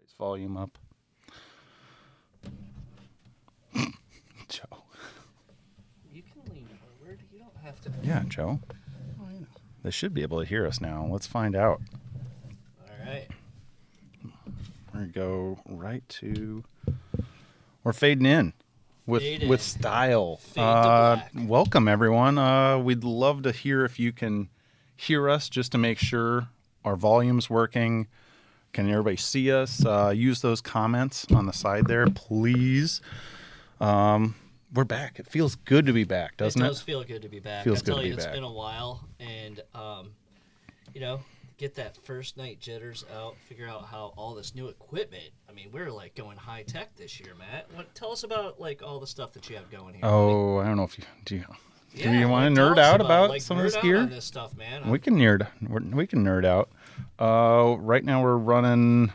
Raise volume up. Joe. You can lean forward. You don't have to. Yeah, Joe. Oh, you know. They should be able to hear us now. Let's find out. All right. We're going to go right to... We're fading in with style. Fade to black. Welcome, everyone. We'd love to hear if you can hear us just to make sure our volume's working. Can everybody see us? Use those comments on the side there, please. We're back. It feels good to be back, doesn't it? It does feel good to be back. Feels I good tell to you, be it's back. been a while, and get that first night jitters out. Figure out how all this new equipment. I mean, we're like going high tech this year, Matt. Tell us about like all the stuff that you have going here. Oh, I don't know if you do. Yeah, Do you want to tell nerd us out about some of nerd this out gear? on this stuff, man. We can nerd. We can nerd out. Right now we're running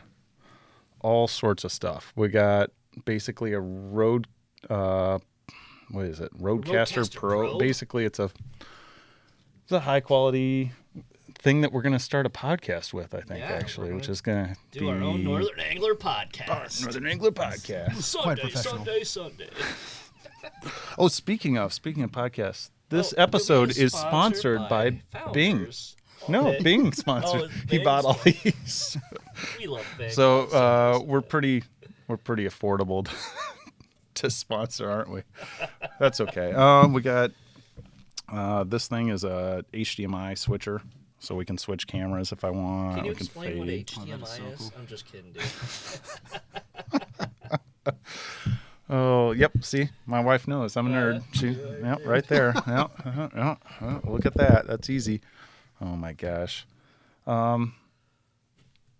all sorts of stuff. We got basically a road. What is it? Roadcaster Pro. Basically, it's a high quality thing that we're going to start a podcast with. I think actually, which is going to do our own Northern Angler podcast. Northern Angler podcast. Quite professional. Sunday. Oh, speaking of podcasts, this episode is sponsored by Bing. Founders. No, Bing sponsored. it's He Bing bought all these. We love Bing. So we're pretty affordable to sponsor, aren't we? That's okay. We got this thing is a HDMI switcher, so we can switch cameras if I want. Can you we can explain what fade. HDMI so is? cool. I'm just kidding, dude. Oh, yep. See, my wife knows. I'm a nerd. She, yep, right there. Look at that. That's easy. Oh my gosh.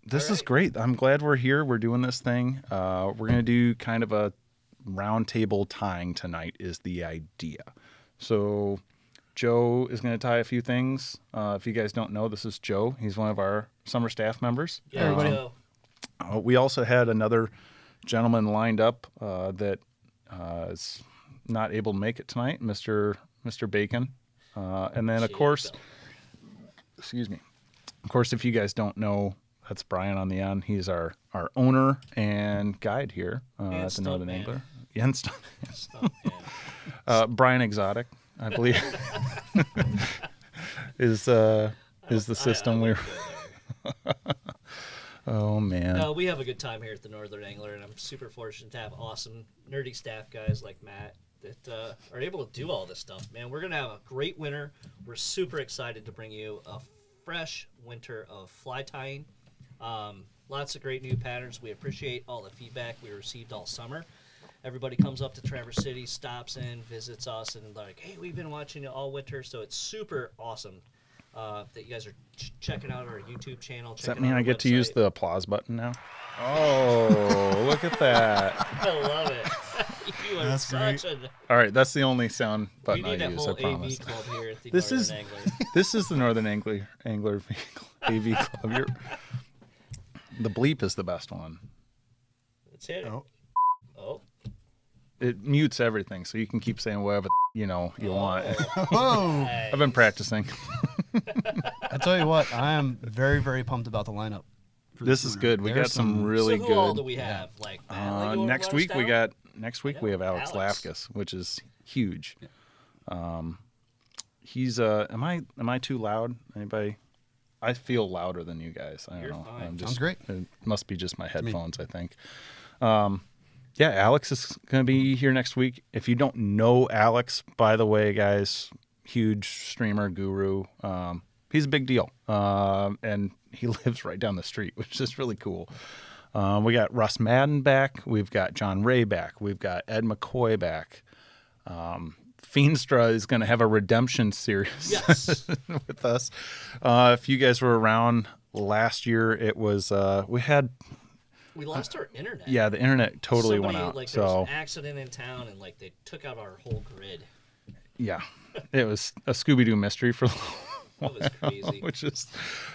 This is great. I'm glad we're here. We're doing this thing. We're gonna do kind of a round table tying tonight. Is the idea. So Joe is gonna tie a few things. If you guys don't know, this is Joe. He's one of our summer staff members. Yeah, everybody. Joe. We also had another gentleman lined up that is not able to make it tonight, Mr. Bacon. And then, of course, excuse me. Of course, if you guys don't know, that's Brian on the end. He's our owner and guide here at the Northern Angler. Yeah, and Brian Exotic, I believe, is the system we're. Oh, man. No, we have a good time here at the Northern Angler, and I'm super fortunate to have awesome, nerdy staff guys like Matt that are able to do all this stuff. Man, we're going to have a great winter. We're super excited to bring you a fresh winter of fly tying. Lots of great new patterns. We appreciate all the feedback we received all summer. Everybody comes up to Traverse City, stops in, visits us, and like, hey, we've been watching you all winter, so it's super awesome. That you guys are checking out our YouTube channel. Does that mean I get to use the applause button now? Oh, look at that. I love it. You are That's such great. a... All right, that's the only sound button We need I a use, I whole promise. AV club here at the This Northern is Angler. this is the Northern Angler AV Club. The bleep is the best one. Let's hit it. Oh. It mutes everything, so you can keep saying whatever you want. Whoa! I've been practicing. I tell you what, I am very, very pumped about the lineup. This is good. We got There's some really So who all do good. we have? Like, Matt, like, you wanna Next run week us we down? got we have Alex Alex. Lafkas, which is huge. He's am I too loud? Anybody? I feel louder than you guys. I don't You're know. fine. I'm Sounds great. It must be just my headphones, I think. Yeah, Alex is going to be here next week. If you don't know Alex, by the way, guys, huge streamer guru. He's a big deal, and he lives right down the street, which is really cool. We got Russ Madden back. We've got John Ray back. We've got Ed McCoy back. Feenstra is going to have a redemption series Yes. with us. If you guys were around last year, it was We lost our internet. yeah, the internet totally Somebody, went out. Like, there was So an accident in town, and like they took out our whole grid. yeah, it was a Scooby-Doo mystery for a That was crazy. which is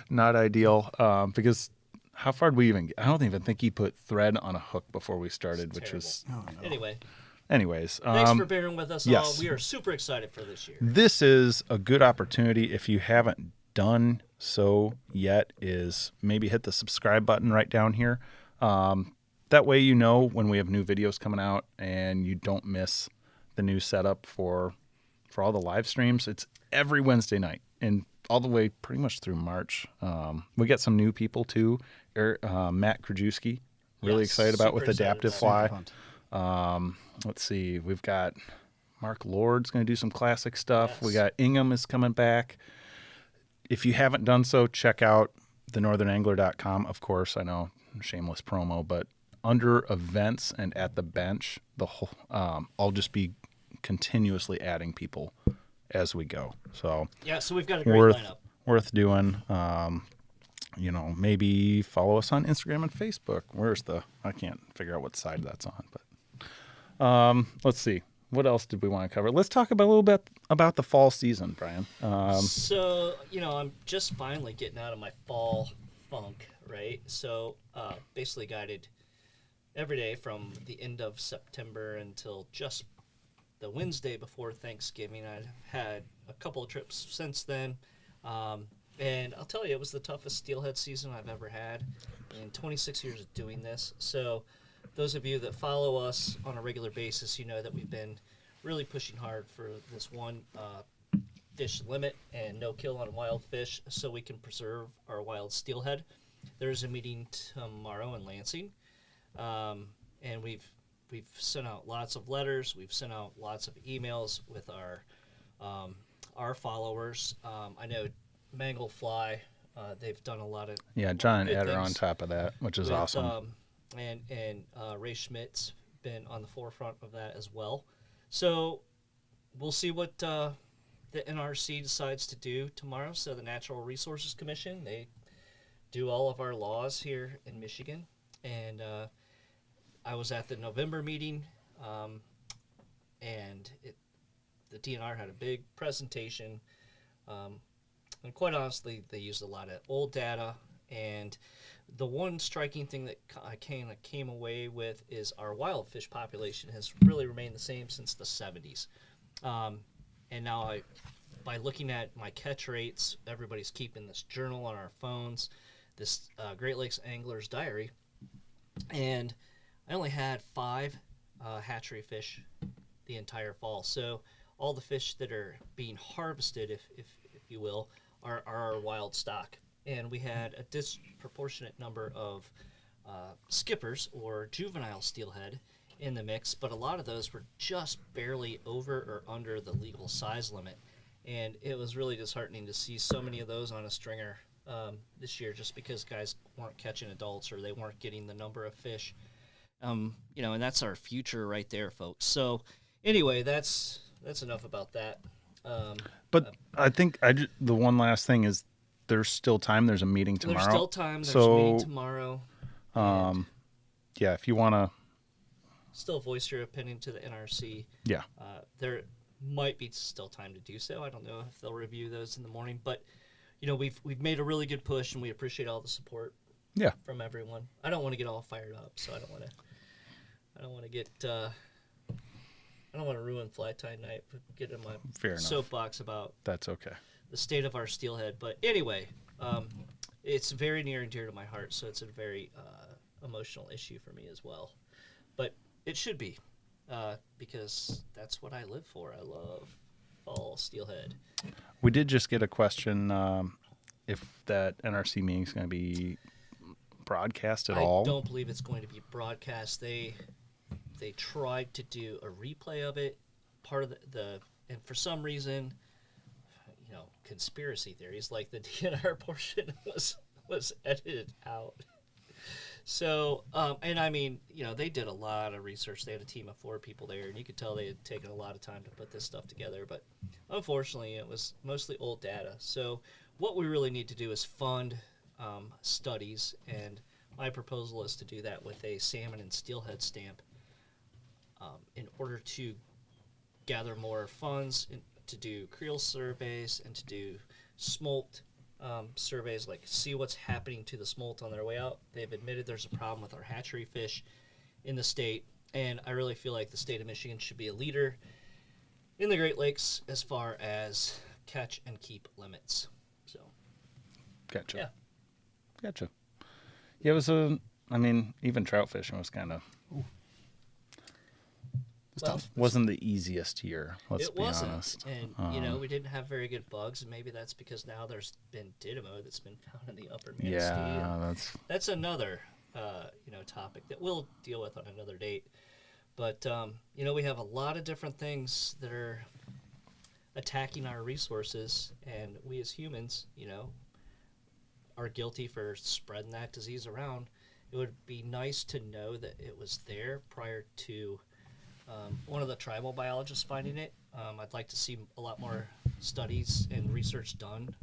not ideal because how far did we even get? I don't even think he put thread on a hook before we started, which was Anyway, anyways. thanks for bearing with us all. yes. We are super excited for this year. This is a good opportunity if you haven't done so yet is maybe hit the subscribe button right down here. That way, when we have new videos coming out, and you don't miss the new setup for all the live streams. It's every Wednesday night and all the way pretty much through March. We got some new people too. Matt Krajewski, really Yes, excited about with super excited Adaptive about Fly. Let's see, we've got Mark Lord's going to do some classic stuff. Yes. We got Ingham is coming back. If you haven't done so, check out thenorthernangler.com. Of course, I know, shameless promo, but under events and at the bench, the whole I'll just be continuously adding people as we go. So yeah, so we've got a great lineup. Worth doing. Maybe follow us on Instagram and Facebook. I can't figure out what side that's on, but let's see. What else did we want to cover? Let's talk about a little bit about the fall season, Brian. So, I'm just finally getting out of my fall funk, right? So, basically guided every day from the end of September until just the Wednesday before Thanksgiving. I've had a couple of trips since then. And I'll tell you, it was the toughest steelhead season I've ever had in 26 years of doing this. So those of you that follow us on a regular basis, you know that we've been really pushing hard for this one fish limit and no kill on wild fish so we can preserve our wild steelhead. There's a meeting tomorrow in Lansing. And we've sent out lots of letters. We've sent out lots of emails with our followers. I know Manglefly, they've done a lot of John and good Ed are things on top of that, which is with, awesome. And Ray Schmidt's been on the forefront of that as well. So we'll see what the NRC decides to do tomorrow. So the Natural Resources Commission, they do all of our laws here in Michigan. And I was at the November meeting, and the DNR had a big presentation. And quite honestly, they used a lot of old data. And the one striking thing that I kind of came away with is our wild fish population has really remained the same since the 70s. And now by looking at my catch rates, everybody's keeping this journal on our phones, this Great Lakes Angler's Diary. And I only had 5 hatchery fish the entire fall. So all the fish that are being harvested, if you will, are our wild stock. And we had a disproportionate number of skippers or juvenile steelhead in the mix, but a lot of those were just barely over or under the legal size limit. And it was really disheartening to see so many of those on a stringer this year, just because guys weren't catching adults or they weren't getting the number of fish. And that's our future right there, folks. So anyway, that's enough about that. But I think the one last thing is there's still time. There's a meeting tomorrow. There's still time. There's a meeting tomorrow. If you want to still voice your opinion to the NRC. Yeah. There might be still time to do so. I don't know if they'll review those in the morning, but we've made a really good push, and we appreciate all the support. Yeah. From everyone. I don't want to get all fired up, so I don't want to ruin fly tie night. Get in my soapbox about that's okay. The state of our steelhead. But anyway, it's very near and dear to my heart, so it's a very emotional issue for me as well. But it should be, because that's what I live for. I love fall steelhead. We did just get a question if that NRC meeting is going to be broadcast at all. I don't believe it's going to be broadcast. They tried to do a replay of it. Part of and for some reason, conspiracy theories like the DNR portion was edited out. So, and I mean, they did a lot of research. They had a team of 4 people there, and you could tell they had taken a lot of time to put this stuff together. But unfortunately, it was mostly old data. So what we really need to do is fund studies, and my proposal is to do that with a salmon and steelhead stamp in order to gather more funds to do creel surveys and to do smolt surveys, like see what's happening to the smolt on their way out. They've admitted there's a problem with our hatchery fish in the state, and I really feel like the state of Michigan should be a leader in the Great Lakes as far as catch and keep limits. So, Gotcha. Yeah. Gotcha. Yeah, it was I mean, even trout fishing was kind of Tough. wasn't the easiest year. Let's It be wasn't, honest. and we didn't have very good bugs, and maybe that's because now there's been dynamo that's been found in the upper Manistee. Yeah, That's another topic that we'll deal with on another date. But we have a lot of different things that are attacking our resources, and we as humans, are guilty for spreading that disease around. It would be nice to know that it was there prior to one of the tribal biologists finding it. I'd like to see a lot more studies and research done,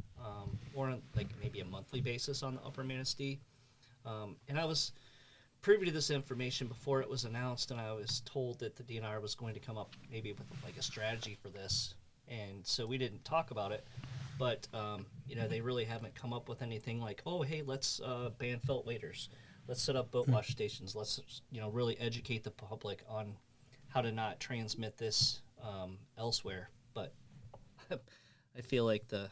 or on like maybe a monthly basis on the upper Manistee. And I was privy to this information before it was announced, and I was told that the DNR was going to come up maybe with like a strategy for this. And so we didn't talk about it, but they really haven't come up with anything like, oh, hey, let's ban felt waders. Let's set up boat wash stations. Let's really educate the public on how to not transmit this elsewhere. But I feel like the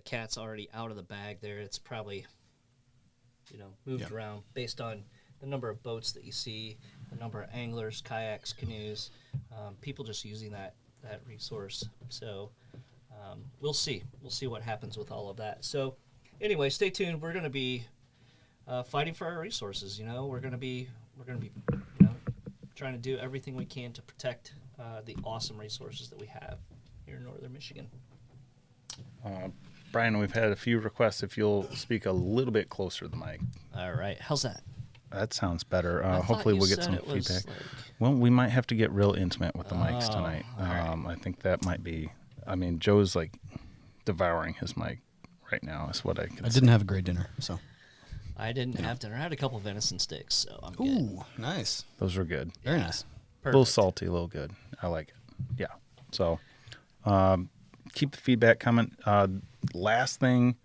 cat's already out of the bag there. It's probably moved around based on the number of boats that you see, the number of anglers, kayaks, canoes, people just using that resource. So we'll see what happens with all of that. So anyway, stay tuned. We're going to be fighting for our resources. We're going to be trying to do everything we can to protect the awesome resources that we have here in northern Michigan. Brian, we've had a few requests if you'll speak a little bit closer to the mic. All right, how's that? That sounds better. I Hopefully thought we'll you get said some it was feedback. like- Well, we might have to get real intimate with the mics Oh, tonight. all right. I think that might be. I mean, Joe's like devouring his mic right now. Is what I can. I didn't have a great dinner, so. I didn't have dinner. I had a couple venison sticks, so I'm good. Ooh, nice. Those are good. Very nice. A little salty, a little good. I like it. Yeah. So, keep the feedback coming. Last thing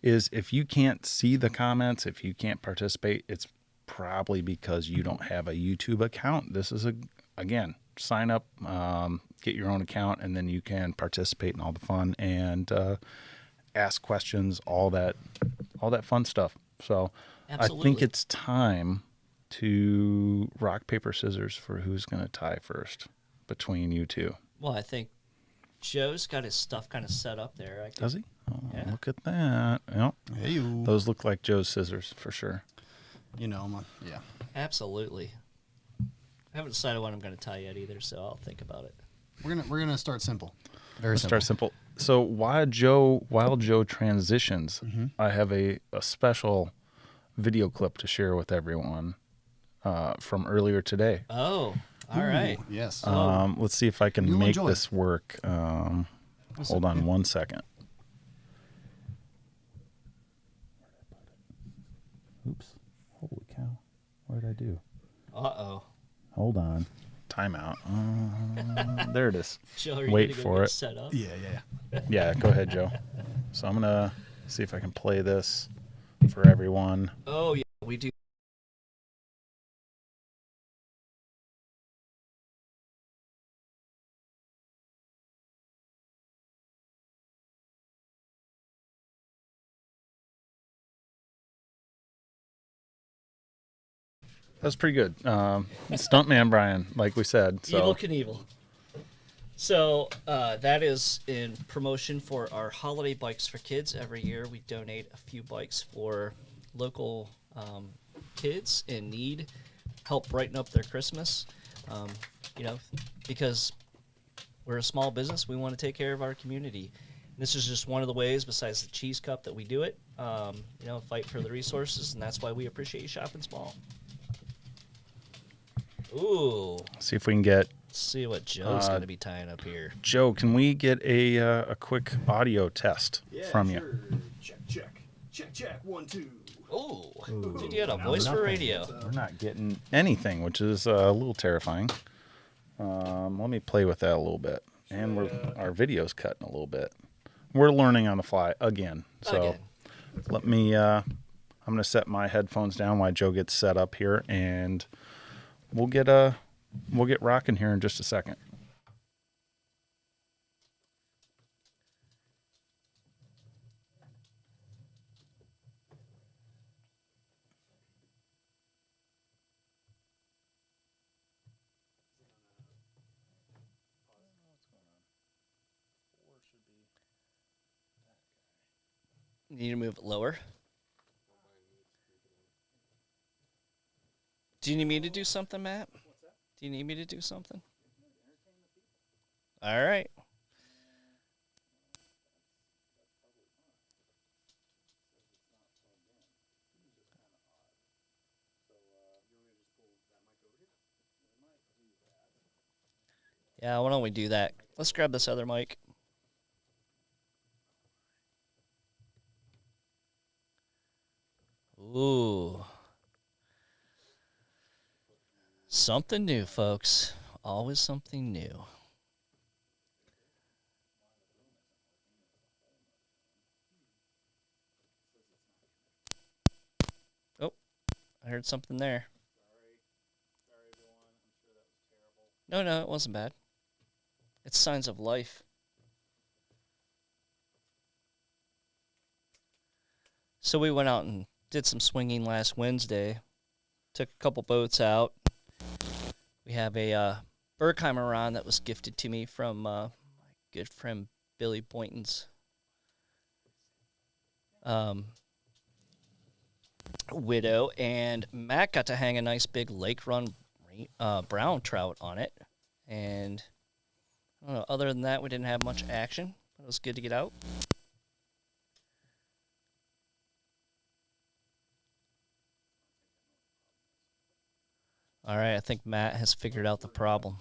is if you can't see the comments, if you can't participate, it's probably because you don't have a YouTube account. This is again, sign up, get your own account, and then you can participate in all the fun and ask questions, all that fun stuff. So Absolutely. I think it's time to rock, paper, scissors for who's going to tie first between you two. Well, I think Joe's got his stuff kind of set up there. Does he? Oh, Yeah. look at that. Yep. Hey, Those look like Joe's scissors for sure. yeah. Absolutely. I haven't decided what I'm going to tie yet either, so I'll think about it. We're gonna start simple. Very Let's simple. start simple. So while Joe transitions, I have a special video clip to share with everyone from earlier today. Oh, all right. Ooh, yes. Let's see if I can You'll make enjoy this work. Hold on 1 second. Oops. Holy cow. What did I do? Uh-oh. Hold on. Timeout. There it is. Joe, are you Wait gonna go for get it. set up? Yeah. Yeah, go ahead, Joe. So I'm going to see if I can play this for everyone. Oh, yeah, we do. That's pretty good. Stuntman Brian, like we said. So Evil Knievel. So that is in promotion for our holiday bikes for kids. Every year we donate a few bikes for local kids in need, help brighten up their Christmas. Because we're a small business, we want to take care of our community. This is just one of the ways, besides the cheese cup, that we do it. Fight for the resources, and that's why we appreciate you shopping small. Ooh. see if we can get Let's see what Joe's going to be tying up here. Joe. Can we get a quick audio test from you? Check. 1, 2. Oh, dude, you had a voice for radio. We're not getting anything, which is a little terrifying. Let me play with that a little bit, and our video's cutting a little bit. We're learning on the fly again. So Again. let me. I'm going to set my headphones down while Joe gets set up here, and we'll get rocking here in just a second. You need to move it lower. Do you need me to do something, Matt? Do you need me to do something? All right. Yeah, why don't we do that? Let's grab this other mic. Ooh. Something new, folks. Always something new. Oh, I heard something there. Sorry, everyone. I'm sure that was terrible. No, it wasn't bad. It's signs of life. So we went out and did some swinging last Wednesday. Took a couple boats out. We have a Berkheimer on that was gifted to me from my good friend Billy Boynton's widow. And Matt got to hang a nice big lake run brown trout on it. And I don't know, other than that, we didn't have much action. It was good to get out. All right, I think Matt has figured out the problem.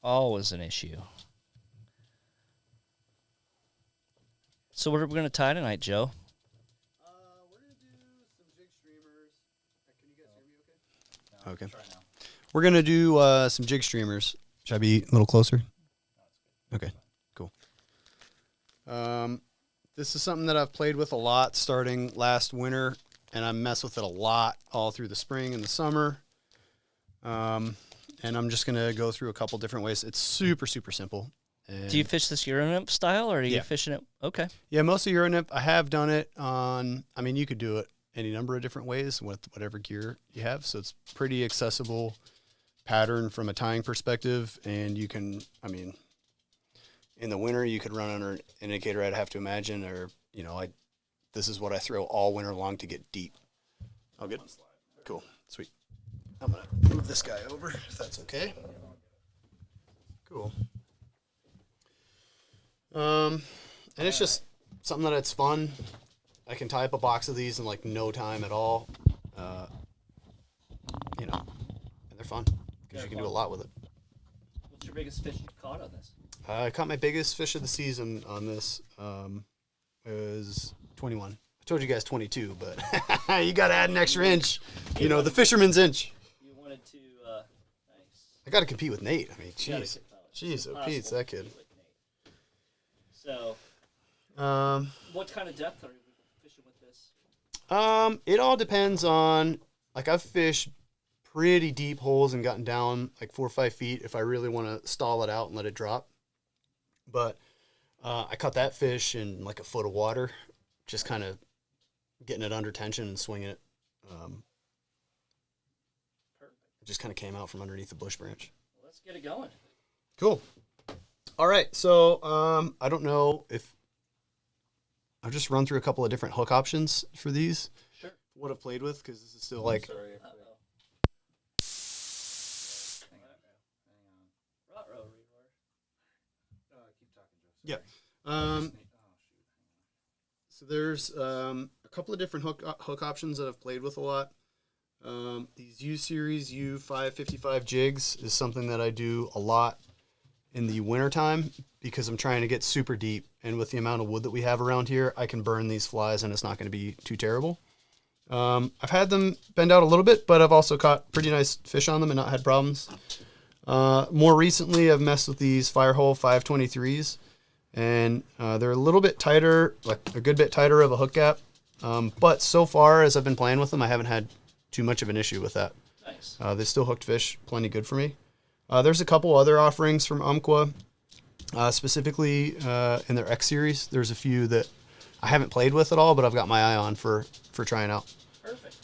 Always an issue. So what are we going to tie tonight, Joe? We're going to do some jig streamers. Can you guys hear me okay? Okay. We're going to do some jig streamers. Should I be a little closer? Okay, cool. This is something that I've played with a lot starting last winter, and I mess with it a lot all through the spring and the summer. And I'm just going to go through a couple different ways. It's super, super simple. And Do you fish this Euro-nymph style, or are you Yeah. fishing it? Okay. Yeah, mostly Euro-nymph. I have done it on, I mean, you could do it any number of different ways with whatever gear you have. So it's pretty accessible pattern from a tying perspective. And you can, I mean, in the winter, you could run under an indicator, I'd have to imagine, or, you know, this is what I throw all winter long to get deep. Oh, good. Cool. Sweet. I'm going to move this guy over, if that's okay. Cool. And it's just something that it's fun. I can tie up a box of these in like no time at all. You know, and they're fun because you can do a lot with it. What's your biggest fish you caught on this? I caught my biggest fish of the season on this. It was 21. I told you guys 22, but you got to add an extra inch. You know, the fisherman's inch. You wanted to, nice. I got to compete with Nate. I mean, You gotta jeez. get fellas. Jeez, It's oh, impossible Pete's to that kid. compete with Nate. So, what kind of depth are you fishing with this? It all depends on, like, I've fished pretty deep holes and gotten down like 4 or 5 feet if I really want to stall it out and let it drop. But I caught that fish in like a foot of water, just kind of getting it under tension and swinging it. It just kind of came out from underneath the bush branch. Well, let's get it going. Cool. All right, so I don't know if I've just run through a couple of different hook options for these. Sure. What I've played with, because this is still like Sorry. Yeah. So there's a couple of different hook options that I've played with a lot. These U-Series U555 jigs is something that I do a lot in the wintertime because I'm trying to get super deep. And with the amount of wood that we have around here, I can burn these flies and it's not going to be too terrible. I've had them bend out a little bit, but I've also caught pretty nice fish on them and not had problems. More recently, I've messed with these Firehole 523s. And they're a little bit tighter, like a good bit tighter of a hook gap. But so far, as I've been playing with them, I haven't had too much of an issue with that. Nice. They still hooked fish plenty good for me. There's a couple other offerings from Umpqua, specifically in their X series. There's a few that I haven't played with at all, but I've got my eye on for trying out. Perfect.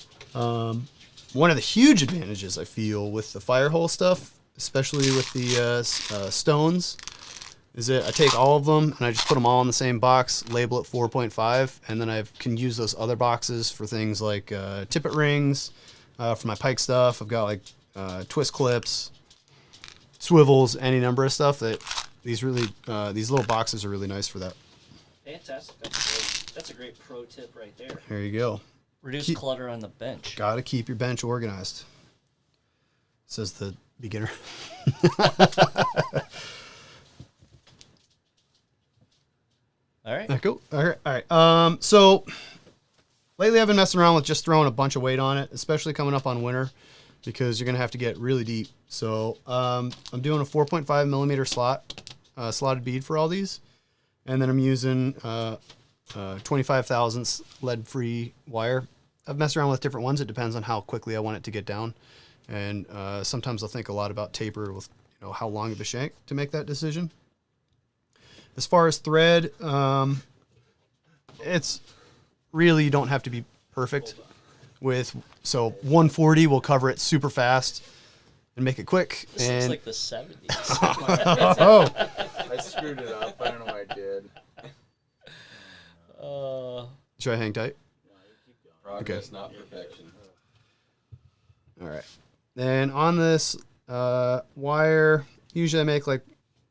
One of the huge advantages I feel with the Firehole stuff, especially with the stones, is I take all of them and I just put them all in the same box, label it 4.5, and then I can use those other boxes for things like tippet rings, for my pike stuff. I've got like twist clips, swivels, any number of stuff. That these little boxes are really nice for that. Fantastic. That's a great pro tip right there. There you go. Reduce clutter on the bench. Gotta keep your bench organized, says the beginner. All right. Cool. All right. So lately I've been messing around with just throwing a bunch of weight on it, especially coming up on winter, because you're gonna have to get really deep. So I'm doing a 4.5 millimeter slotted bead for all these, and then I'm using 25 thousandths lead-free wire. I've messed around with different ones. It depends on how quickly I want it to get down, and sometimes I'll think a lot about taper with how long of a shank to make that decision. As far as thread, it's really, you don't have to be perfect so 140 will cover it super fast and make it quick. This looks like the 70s. Oh, I screwed it up. I don't know why I did. should I hang tight? Progress, not perfection. All right. Then on this wire, usually I make like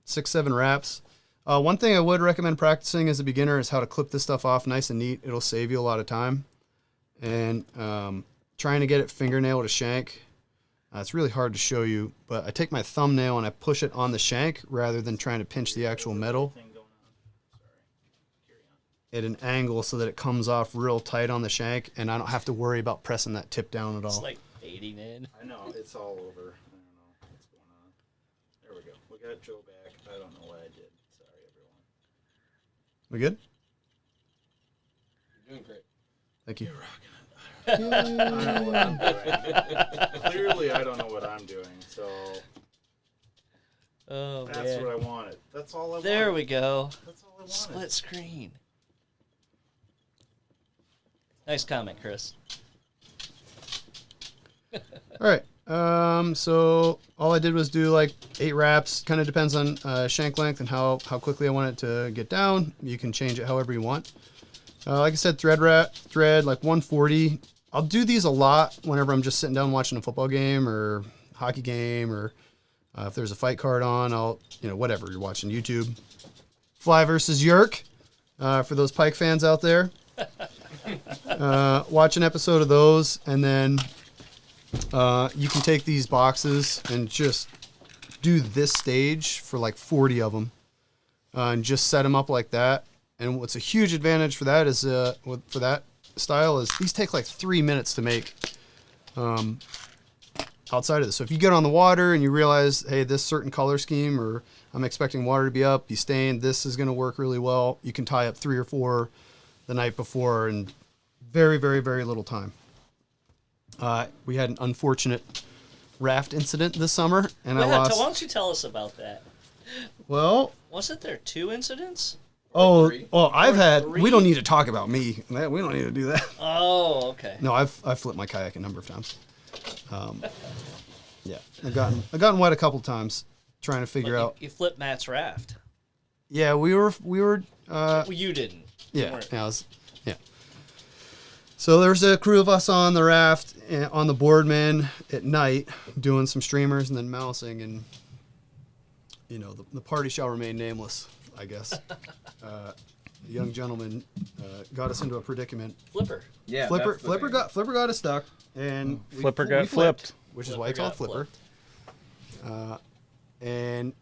6-7 wraps. One thing I would recommend practicing as a beginner is how to clip this stuff off nice and neat. It'll save you a lot of time. And trying to get it fingernail to shank, it's really hard to show you, but I take my thumbnail and I push it on the shank rather than trying to pinch the actual metal at an angle so that it comes off real tight on the shank, and I don't have to worry about pressing that tip down at all. It's like fading in. I know, it's all over. I don't know what's going on. There we go. We got Joe back. I don't know what I did. Sorry, everyone. We good? You're doing great. Thank you. I don't know what I'm doing. Clearly, I don't know what I'm doing, so Oh, that's man. what I wanted. That's all I wanted. There we go. That's all I wanted. Split screen. Nice comment, Chris. All right. So all I did was do like 8 wraps. Kind of depends on shank length and how quickly I want it to get down. You can change it however you want. Like I said, thread like 140. I'll do these a lot whenever I'm just sitting down watching a football game or hockey game, or if there's a fight card on, I'll, whatever you're watching, YouTube. Fly versus Yerk, for those Pike fans out there. Watch an episode of those, and then you can take these boxes and just do this stage for like 40 of them, and just set them up like that. And what's a huge advantage for that is for that style is these take like 3 minutes to make outside of this. So if you get on the water and you realize, hey, this certain color scheme, or I'm expecting water to be up, you stain, this is going to work really well. You can tie up 3 or 4 the night before in very, very, very little time. We had an unfortunate raft incident this summer, and I lost. Why don't you tell us about that? Well, Wasn't there 2 incidents? oh, three. well, I've had. 3? We don't need to talk about me. We don't need to do that. Oh, okay. No, I've flipped my kayak a number of times. Yeah, I've gotten wet a couple times trying to figure out. You flipped Matt's raft. Yeah, we were. Well, you didn't. You Yeah, weren't. yeah. So there's a crew of us on the raft on the Boardman at night doing some streamers and then mousing, and the party shall remain nameless, I guess. The young gentleman got us into a predicament. Flipper. Yeah, Flipper got us stuck, and Flipper we got flipped, flipped. which is why it's called Flipper Flipper. And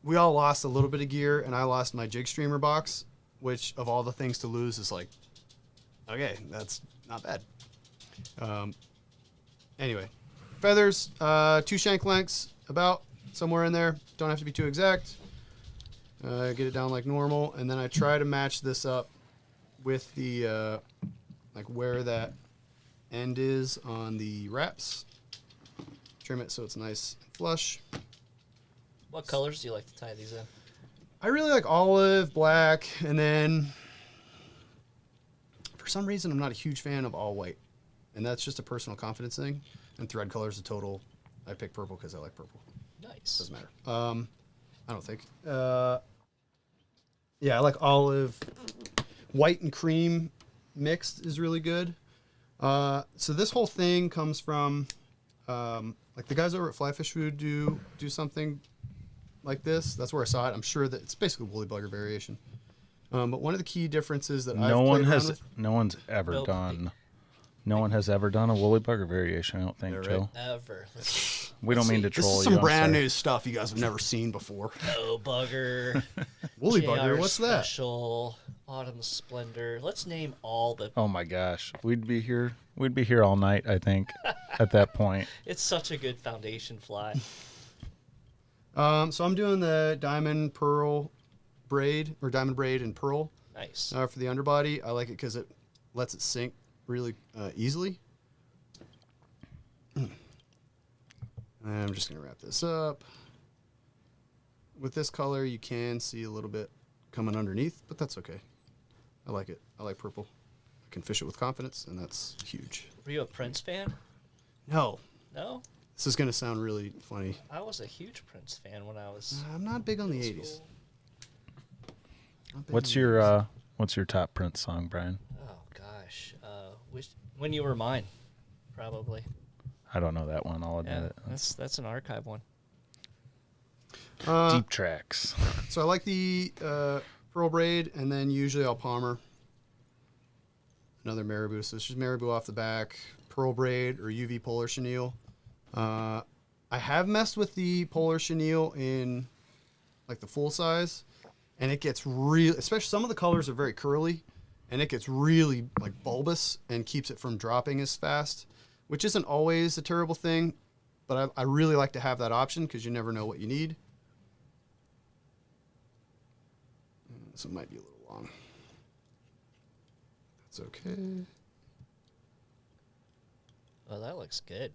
we all lost a little bit of gear, and I lost my jig streamer box, which of all the things to lose is like, okay, that's not bad. Anyway, feathers, 2 shank lengths, about somewhere in there. Don't have to be too exact. Get it down like normal, and then I try to match this up with the like where that end is on the wraps. Trim it so it's nice and flush. What colors do you like to tie these in? I really like olive, black, and then for some reason I'm not a huge fan of all white, and that's just a personal confidence thing. And thread colors a total. I pick purple because I like purple. Nice. Doesn't matter. I don't think. Yeah, I like olive. White and cream mixed is really good. So this whole thing comes from, like the guys over at Fly Fish Food do something like this. That's where I saw it. I'm sure that it's basically woolly bugger variation. But one of the key differences that No one has with, ever done a woolly bugger variation. I don't think, Yeah, right. Joe. Ever. We don't mean to this troll is you. some I'm brand sorry. new stuff you guys have never seen before. Oh, bugger. Woolly JR bugger, what's that? Special, Autumn Splendor. Let's name all the. Oh my gosh, we'd be here all night. I think at that point. It's such a good foundation fly. So I'm doing the diamond pearl braid or diamond braid and pearl Nice. for the underbody. I like it because it lets it sink really easily. And I'm just going to wrap this up. With this color, you can see a little bit coming underneath, but that's okay. I like it. I like purple. I can fish it with confidence, and that's huge. Were you a Prince fan? No, No? this is going to sound really funny. I was a huge Prince fan when I was. I'm not big on the in 80s. school. Not big What's on the 80s. your top Prince song, Brian? Oh, gosh. When You Were Mine, probably. I don't know that one. I'll admit Yeah, it. that's an archive one. Deep tracks. So I like the pearl braid, and then usually I'll palmer another marabou. So it's just marabou off the back, pearl braid or UV polar chenille. I have messed with the polar chenille in like the full size, and it gets real. Especially some of the colors are very curly, and it gets really like bulbous and keeps it from dropping as fast, which isn't always a terrible thing. But I really like to have that option because you never know what you need. So it might be a little long. That's okay. Oh, that looks good.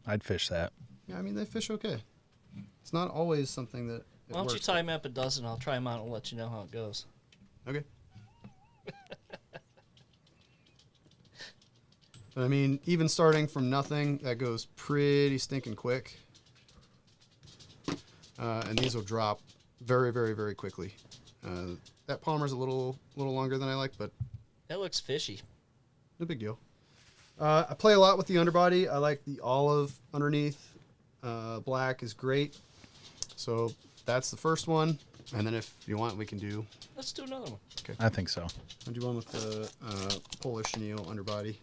I'd fish that. Yeah, I mean, they fish okay. It's not always something that. Why don't you tie them up a dozen? I'll try them out and let you know how it goes. Okay. But I mean, even starting from nothing, that goes pretty stinking quick. And these will drop very, very, very quickly. That palmer's a little longer than I like, but That looks fishy. no big deal. I play a lot with the underbody. I like the olive underneath. Black is great. So that's the first one. And then if you want, we can do. Let's do another one. I think so. I'll do one with the polar chenille underbody.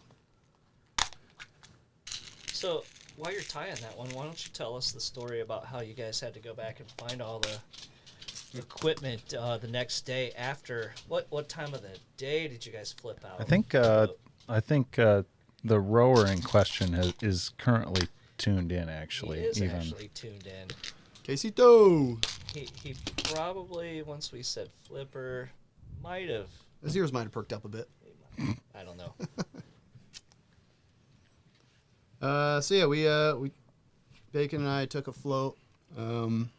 So while you're tying that one, why don't you tell us the story about how you guys had to go back and find all the equipment the next day after? What time of the day did you guys flip out? I think the rower in question is currently tuned in. Actually, he is even actually tuned in. Casey-to! He probably, once we said flipper, might have. His ears might have perked up a bit. I don't know. So yeah, we Bacon and I took a float down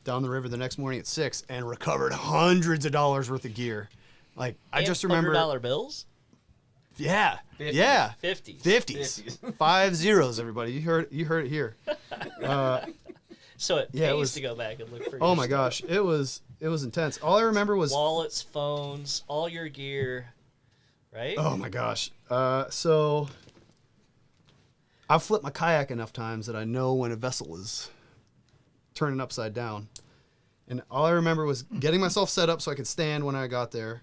the river the next morning at 6 and recovered hundreds of dollars worth of gear. Like I just remember, $100 bills. yeah, 50s. yeah, 50s. 50s, 5 zeros. Everybody, you heard it here. So it Yeah, it pays was- to go back and look for. Oh your my stuff. gosh, it was intense. All I remember was Wallets, phones, all your gear, right? oh my gosh. So I've flipped my kayak enough times that I know when a vessel is turning upside down. And all I remember was getting myself set up so I could stand when I got there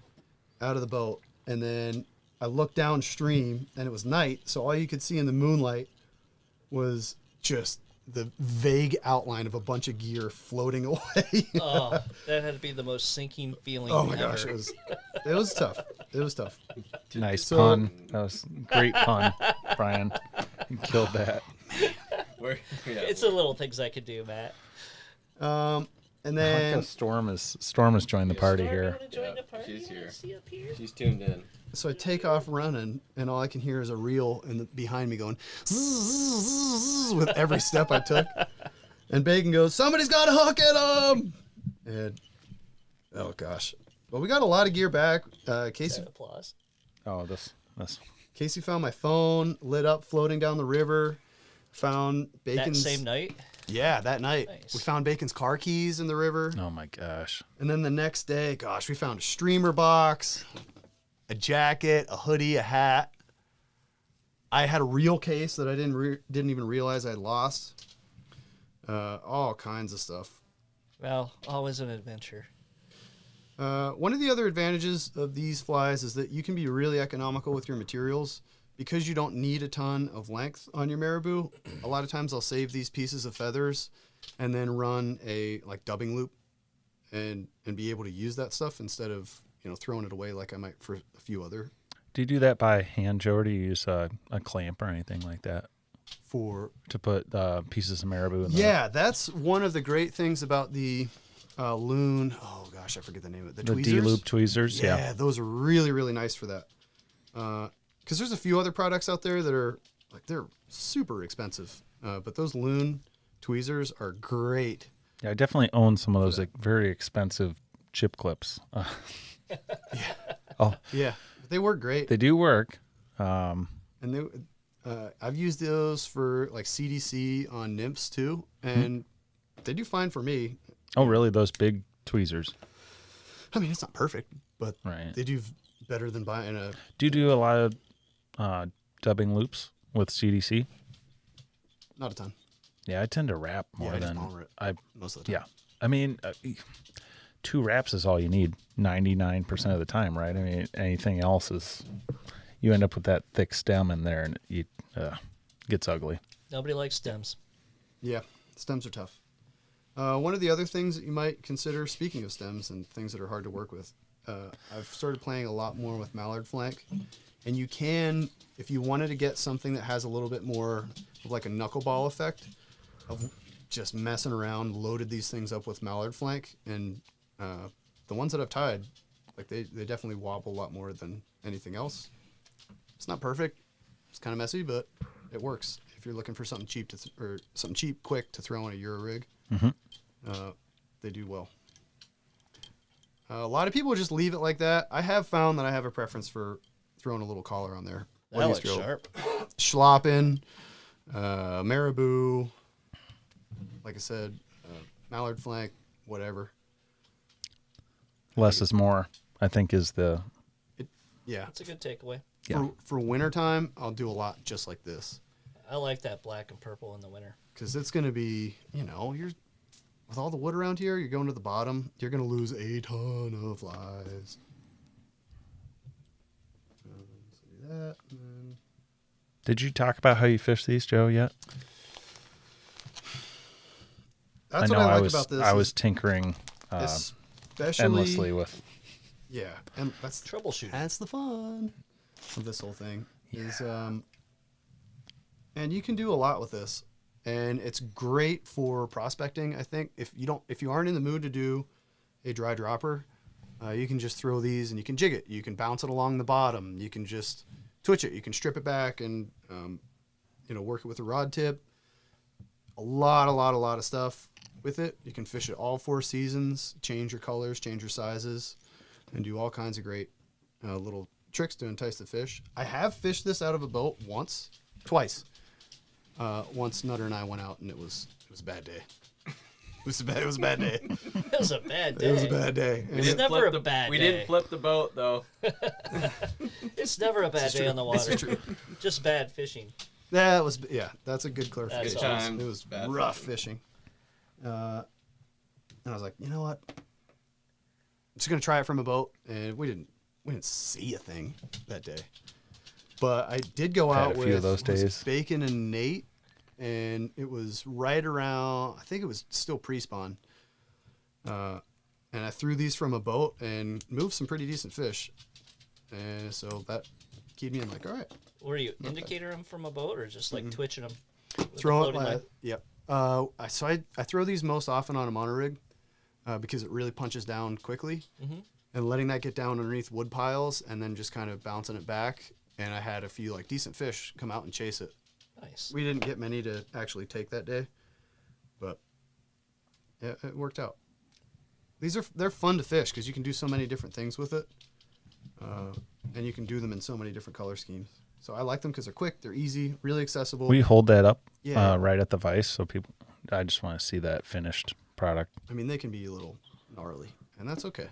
out of the boat. And then I looked downstream and it was night. So all you could see in the moonlight was just the vague outline of a bunch of gear floating away. Oh, that had to be the most sinking feeling. Oh my ever. gosh, it was tough. It was tough. nice So- pun. That was a great pun, Brian. You killed that. Where, yeah, It's the little things I could do, Matt. And I like then how Storm has joined the party here. Yeah, she's here. She's tuned in. so I take off running, and all I can hear is a reel behind me going zzz, with every step I took. And Bacon goes, "Somebody's got a hook at him!" And oh gosh, but we got a lot of gear back. Casey Applause. Oh, this. Casey found my phone lit up floating down the river. Found That Bacon's same night. Yeah, that night. Nice. We found Bacon's car keys in the river. Oh my gosh. And then the next day, gosh, we found a streamer box, a jacket, a hoodie, a hat. I had a reel case that I didn't even realize I'd lost. All kinds of stuff. Well, always an adventure. One of the other advantages of these flies is that you can be really economical with your materials because you don't need a ton of length on your marabou. A lot of times I'll save these pieces of feathers and then run a like dubbing loop and be able to use that stuff instead of, you know, throwing it away like I might for a few other. Do you do that by hand, Joe, or do you use a clamp or anything like that to put pieces of marabou in there? Yeah, that's one of the great things about the loon. Oh gosh, I forget the name of it. The tweezers. Dloop tweezers. Yeah. Those are really, really nice for that. Because there's a few other products out there that are like they're super expensive, but those loon tweezers are great. Yeah, I definitely own some of those like very expensive chip clips. Oh, Yeah, they work great. they do work. And I've used those for like CDC on nymphs too, and they do fine for me. Oh, really? Those big tweezers. I mean, it's not perfect, but Right. they do better than buying a. Do you do a lot of dubbing loops with CDC? Not a ton. Yeah, I tend to wrap more I just than palm rip I. most of the time. Yeah, I mean, 2 wraps is all you need 99% of the time, right? I mean, anything else is you end up with that thick stem in there, and it gets ugly. Nobody likes stems. Yeah, stems are tough. One of the other things that you might consider, speaking of stems and things that are hard to work with, I've started playing a lot more with mallard flank. And you can, if you wanted to get something that has a little bit more of like a knuckleball effect of just messing around, loaded these things up with mallard flank. And the ones that I've tied, like they definitely wobble a lot more than anything else. It's not perfect. It's kind of messy, but it works. If you're looking for something cheap or something cheap, quick to throw in a Euro rig, they do well. A lot of people just leave it like that. I have found that I have a preference for throwing a little collar on there. That looks sharp. Schlappen, marabou, like I said, mallard flank, whatever. Less is more, I think, is the. Yeah. That's a good takeaway. Yeah. For wintertime, I'll do a lot just like this. I like that black and purple in the winter. Because it's going to be, you're with all the wood around here, you're going to the bottom, you're going to lose a ton of flies. So do that. And then Did you talk about how you fish these, Joe, yet? that's I know what I like was about this. I was tinkering especially endlessly with. Yeah, and that's Troubleshooting. That's the fun of this whole thing. Is and you can do a lot with this, and it's great for prospecting. I think if you aren't in the mood to do a dry dropper, you can just throw these and you can jig it. You can bounce it along the bottom. You can just twitch it. You can strip it back and work it with a rod tip. A lot of stuff with it. You can fish it all 4 seasons. Change your colors, change your sizes, and do all kinds of great little tricks to entice the fish. I have fished this out of a boat twice. Once Nutter and I went out, and it was a bad day. It was a bad day. It was a bad day. It was a bad day. It's never a bad day. We didn't flip the boat, though. It's never a bad day on the water. This is true. Just bad fishing. That's a good clarification. That's awesome. It was Bad rough fishing. And I was like, you know what? I'm just gonna try it from a boat, and we didn't see a thing that day. But I did go Had out a few with of those days. Bacon and Nate, and it was right around. I think it was still pre-spawn. And I threw these from a boat and moved some pretty decent fish, and so that keyed me in. Like, all right, Were you indicator them from a boat or just like twitching them? throw it. Yep. I throw these most often on a monorig because it really punches down quickly, and letting that get down underneath wood piles and then just kind of bouncing it back. And I had a few like decent fish come out and chase it. Nice. We didn't get many to actually take that day, but yeah, it worked out. They're fun to fish because you can do so many different things with it, and you can do them in so many different color schemes. So I like them because they're quick, they're easy, really accessible. We hold that up Yeah. right at the vise so people I just want to see that finished product. I mean, they can be a little gnarly, and that's okay.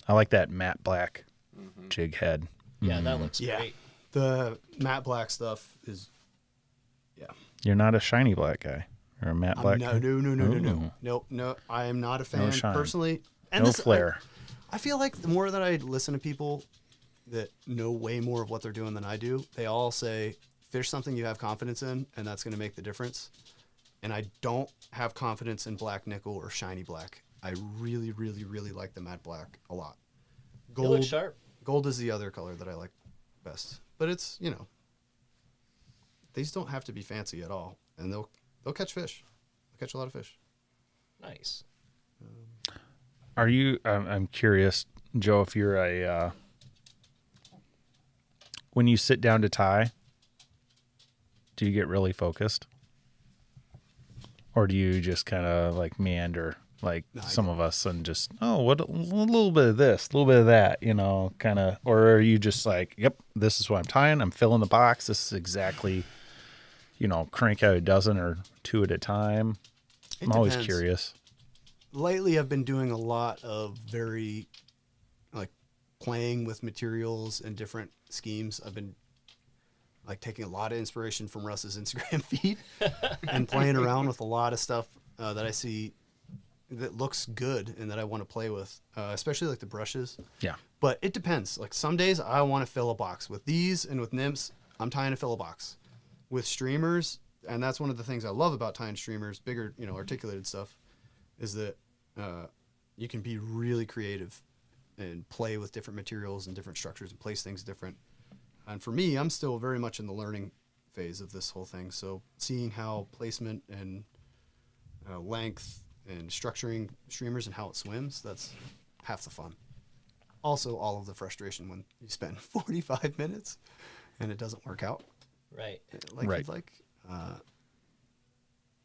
I like that matte black jig head. Yeah, that looks Yeah. great. The matte black stuff is, You're not a shiny black guy. Or a matte black guy? No. I am not a fan shine. personally. And No this, flare. I feel like the more that I listen to people that know way more of what they're doing than I do, they all say, fish something you have confidence in, and that's going to make the difference. And I don't have confidence in black nickel or shiny black. I really, really, really like the matte black a lot. It looks sharp. Gold is the other color that I like best. But it's, these don't have to be fancy at all. And they'll catch fish. They'll catch a lot of fish. Nice. Are you? I'm curious, Joe. If you're when you sit down to tie, do you get really focused, or do you just kind of like meander like some of us and just what a little bit of this, a little bit of that, kind of, or are you just like, yep, this is what I'm tying. I'm filling the box. This is exactly, crank out a dozen or two at a time. I'm always curious. Lately, I've been doing a lot of very, playing with materials and different schemes. I've been, taking a lot of inspiration from Russ's Instagram feed and playing around with a lot of stuff that I see that looks good and that I want to play with, especially the brushes. Yeah. But it depends. Some days I want to fill a box. With these and with nymphs, I'm tying to fill a box. With streamers, and that's one of the things I love about tying streamers, bigger, articulated stuff, is that you can be really creative and play with different materials and different structures and place things different. And for me, I'm still very much in the learning phase of this whole thing. So seeing how placement and length and structuring streamers and how it swims, that's half the fun. Also, all of the frustration when you spend 45 minutes and it doesn't work out Right. Right. you'd like.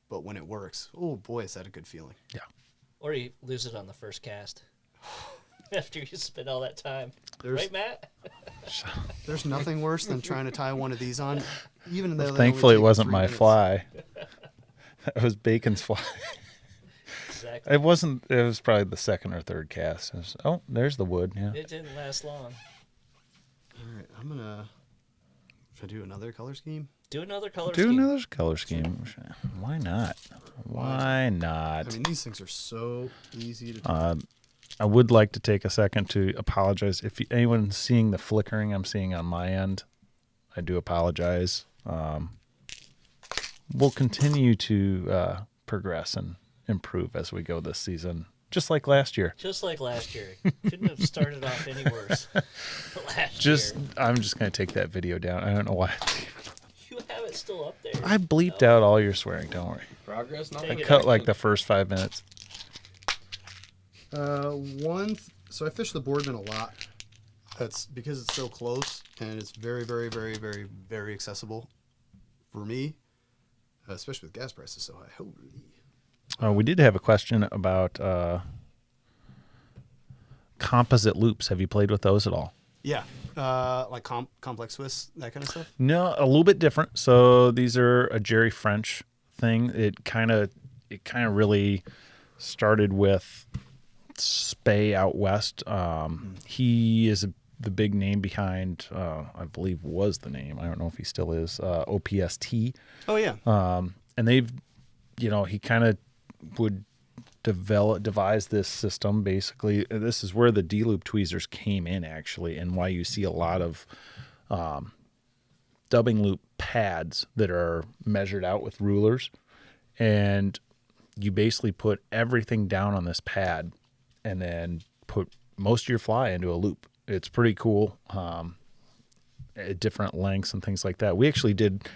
But when it works, oh boy, is that a good feeling. Yeah. Or you lose it on the first cast after you spend all that time. There's- Right, Matt? There's nothing worse than trying to tie one of these on, even though they Thankfully, it only take wasn't 3 my minutes. fly. It was Bacon's fly. Exactly. It wasn't. It was probably the second or third cast. It was, there's the wood. Yeah. It didn't last long. All right, I'm gonna. Should I do another color scheme? Do another color Do scheme. another color scheme. Why not? Why not? I mean, these things are so easy to do. I would like to take a second to apologize. If anyone's seeing the flickering I'm seeing on my end, I do apologize. We'll continue to progress and improve as we go this season, just like last year. Just like last year. Couldn't have started off any worse. Last year. I'm just going to take that video down. I don't know why. You have it still up there. I bleeped out all your swearing. Don't worry. Progress, not I Take it cut out. like the first 5 minutes. So I fish the Boardman a lot. That's because it's so close and it's very, very, very, very, very accessible for me, especially with gas prices so high. Holy. We did have a question about composite loops. Have you played with those at all? Yeah, like complex Swiss, that kind of stuff. No, a little bit different. So these are a Jerry French thing. It kind of really started with Spay out west. He is the big name behind, I believe was the name. I don't know if he still is, OPST. Oh yeah. And they've, he kind of would devise this system. Basically, this is where the Dloop tweezers came in actually, and why you see a lot of dubbing loop pads that are measured out with rulers, and you basically put everything down on this pad and then put most of your fly into a loop. It's pretty cool. At different lengths and things like that. We actually did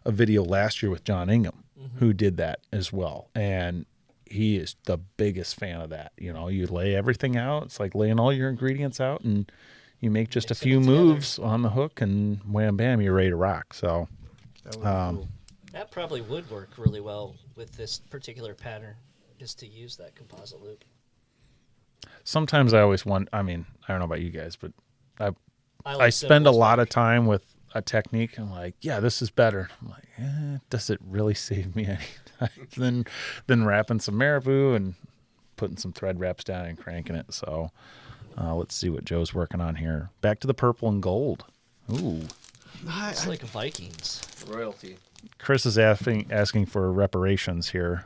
a video last year with John Ingham, who did that as well. And he is the biggest fan of that. You lay everything out. It's like laying all your ingredients out, and you make just a Mixing few it together. moves on the hook, and wham, bam, you're ready to rock. So That would be cool. That probably would work really well with this particular pattern, is to use that composite loop. sometimes I always want, I mean, I don't know about you guys, but I like spend a simple lot as of time with a technique. I'm like, yeah, this is better. I'm like, does it really save me any time than wrapping some marabou and putting some thread wraps down and cranking it? So let's see what Joe's working on here. Back to the purple and gold. Ooh. It's like Vikings. Royalty. Chris is asking for reparations here.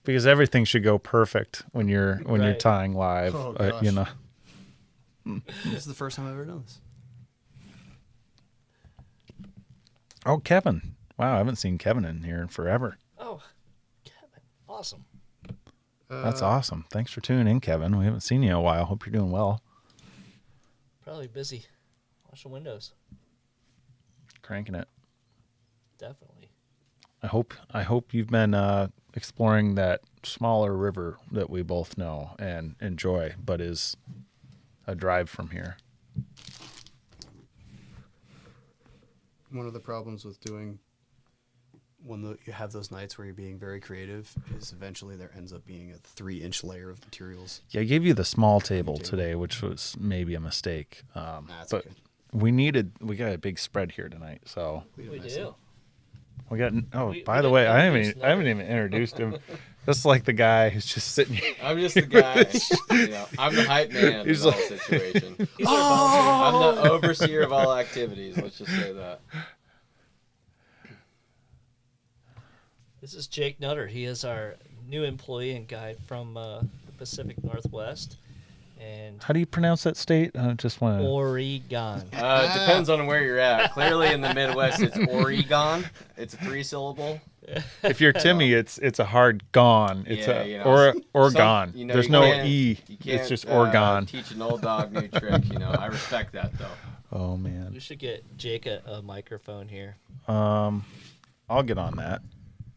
Because everything should go perfect when you're tying live. Oh, You know. This is the first time I've ever done this. Oh, Kevin. Wow, I haven't seen Kevin in here in forever. Oh, Kevin. Awesome. That's awesome. Thanks for tuning in, Kevin. We haven't seen you in a while. Hope you're doing well. Probably busy. Washing windows. Cranking it. Definitely. I hope you've been exploring that smaller river that we both know and enjoy, but is a drive from here. One of the problems with doing when you have those nights where you're being very creative is eventually there ends up being a 3-inch layer of materials. Yeah, I gave you the small table today, which was maybe a mistake. That's but okay. we got a big spread here tonight, so We do. we got. Oh, We by the didn't way, I introduce haven't even introduced him. That's like the guy who's just sitting here. I'm just the guy. I'm the hype man He's in the like- whole situation. He's our I'm the overseer of all activities. Let's just say that. This is Jake Nutter. He is our new employee and guide from the Pacific Northwest and How do you pronounce that state? I just want to. Oregon. It depends on where you're at. Clearly in the Midwest, it's Oregon. It's a 3-syllable. If you're Timmy, it's a hard gone. It's or gone. There's you no can't- e. You can't, It's just Oregon. Teach an old dog new trick. I respect that though. Oh man. We should get Jake a microphone here. I'll get on that.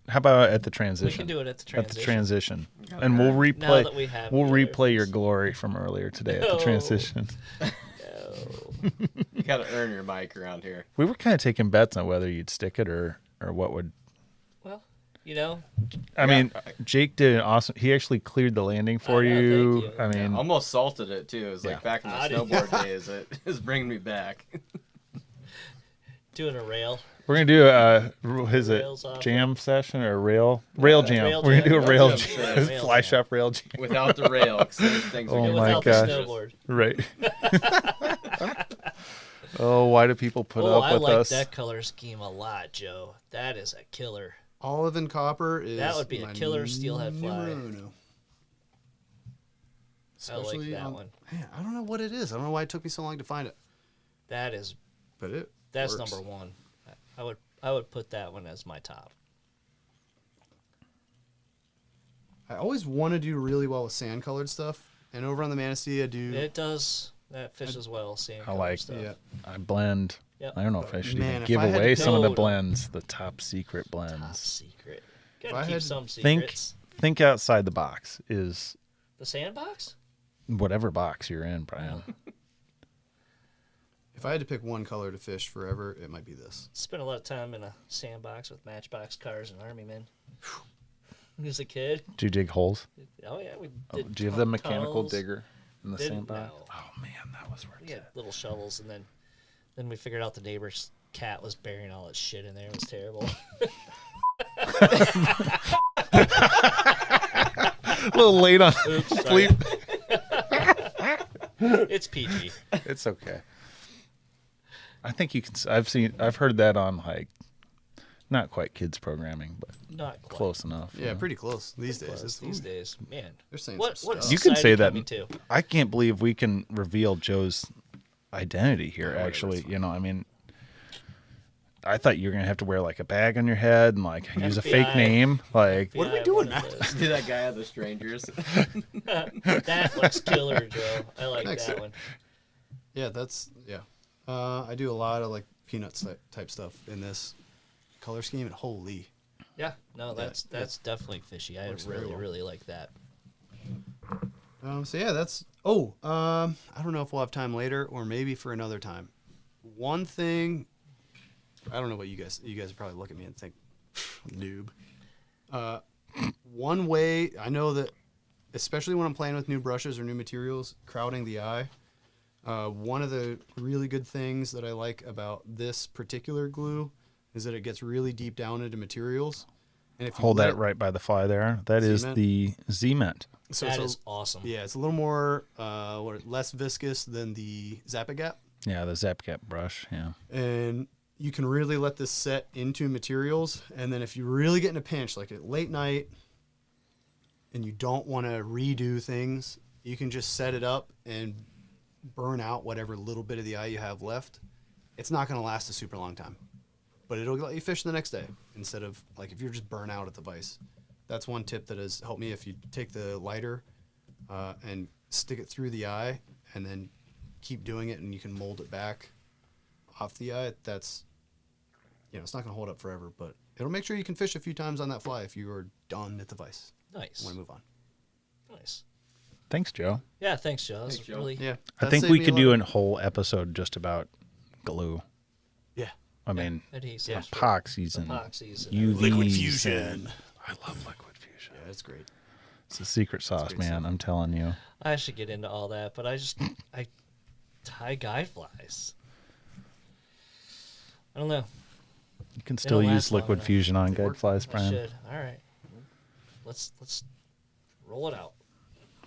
How about at the We transition? can do it at the At the transition. transition, and we'll replay. Now that we have we'll the replay your others. glory from earlier today at the No. transition. No. You gotta earn your mic around here. We were kind of taking bets on whether you'd stick it or what would. Well, I mean, Jake did an awesome. He actually cleared the landing for I know, you. thank you. I mean, Almost salted it too. It was Yeah. like back in the I did- snowboard days. It is bringing me back. doing a rail. we're gonna do a Rails off jam session or rail jam. rail We're gonna do a jam. rail Rail jam. jam. Rail Fly jam. shop rail jam. Without the rail, 'cause those things are Oh getting my Without gosh. the snowboard. Right. Oh, why do people put Oh, up I with like us? that color scheme a lot, Joe. That is a killer. Olive and copper is That would be a my killer steelhead fly. numero uno. I like Especially that on- one. Man, I don't know what it is. I don't know why it took me so long to find it. That is But that's works. number one. I would put that one as my top. I always want to do really well with sand colored stuff. And over on the Manistee, I do. It does that fish as well. Same. I like stuff. Yeah. I blend. Yep. I don't know if I should Man, even if give I had to away some of the pick- blends, the top secret Top blends. secret. If I Gotta keep had- some Think secrets. think outside the box is The sandbox? whatever box you're in, Brian. If I had to pick one color to fish forever, it might be this. Spent a lot of time in a sandbox with Matchbox cars and Army men. When I was a kid. Do you dig holes? Oh yeah, we Oh, did. do you have the mechanical tunnels. digger in the Didn't sandbox? know. Oh man, that was where We it's had at. little shovels, and then we figured out the neighbor's cat was burying all its shit in there. It was terrible. A little late on Oops, sorry. sleep. It's PG. It's okay. I think you can. I've heard that on like, not quite kids programming, but Not quite. close enough. Yeah, pretty close these days. Close these days, man. They're saying What some is stuff. You can say society that. coming to? I can't believe we can reveal Joe's identity here. whatever, Actually, it's fine. you know, I mean, I thought you were gonna have to wear like a bag on your head and like use a fake FBI. name. Like, What are we Yeah, doing one of those. Do that guy of the strangers. That looks killer, Joe. I like Thanks. that one. Yeah, that's yeah. I do a lot of like peanuts type stuff in this color scheme, and holy, Yeah, no, that's Yeah. definitely fishy. I Works very really, well. really like that. So yeah, that's. Oh, I don't know if we'll have time later or maybe for another time. One thing, I don't know what you guys probably look at me and think, noob. One way I know that, especially when I'm playing with new brushes or new materials, crowding the eye. One of the really good things that I like about this particular glue is that it gets really deep down into materials. And if you Hold let that it- right by the fly there. That is Cement? the Z-Ment. So That it's is awesome. yeah, it's a little more less viscous than the Zap-A-Gap, Yeah, the Zap-Gap brush. Yeah. and you can really let this set into materials. And then if you really get in a pinch, like at late night, and you don't want to redo things, you can just set it up and burn out whatever little bit of the eye you have left. It's not going to last a super long time, but it'll let you fish the next day instead of like if you're just burnt out at the vise. That's one tip that has helped me. If you take the lighter and stick it through the eye and then keep doing it, and you can mold it back off the eye, that's, it's not going to hold up forever, but it'll make sure you can fish a few times on that fly if you are done at the vise. Nice. I want to move on. Nice. Thanks, Joe. Yeah, thanks, Joe. That's Thanks, Joe. really Yeah. I that think saved we me could a do lot. a whole episode just about glue. Yeah. I mean, adhesive. epoxies and Epoxies. And UVs. Liquid and- fusion. I love liquid fusion. Yeah, it's great. It's a secret sauce, great man. stuff. I'm telling you. I should get into all that, but I tie guide flies. I don't know. You can still don't use last long liquid enough. fusion on guide work. flies, I Brian. should. All right. Let's roll it out.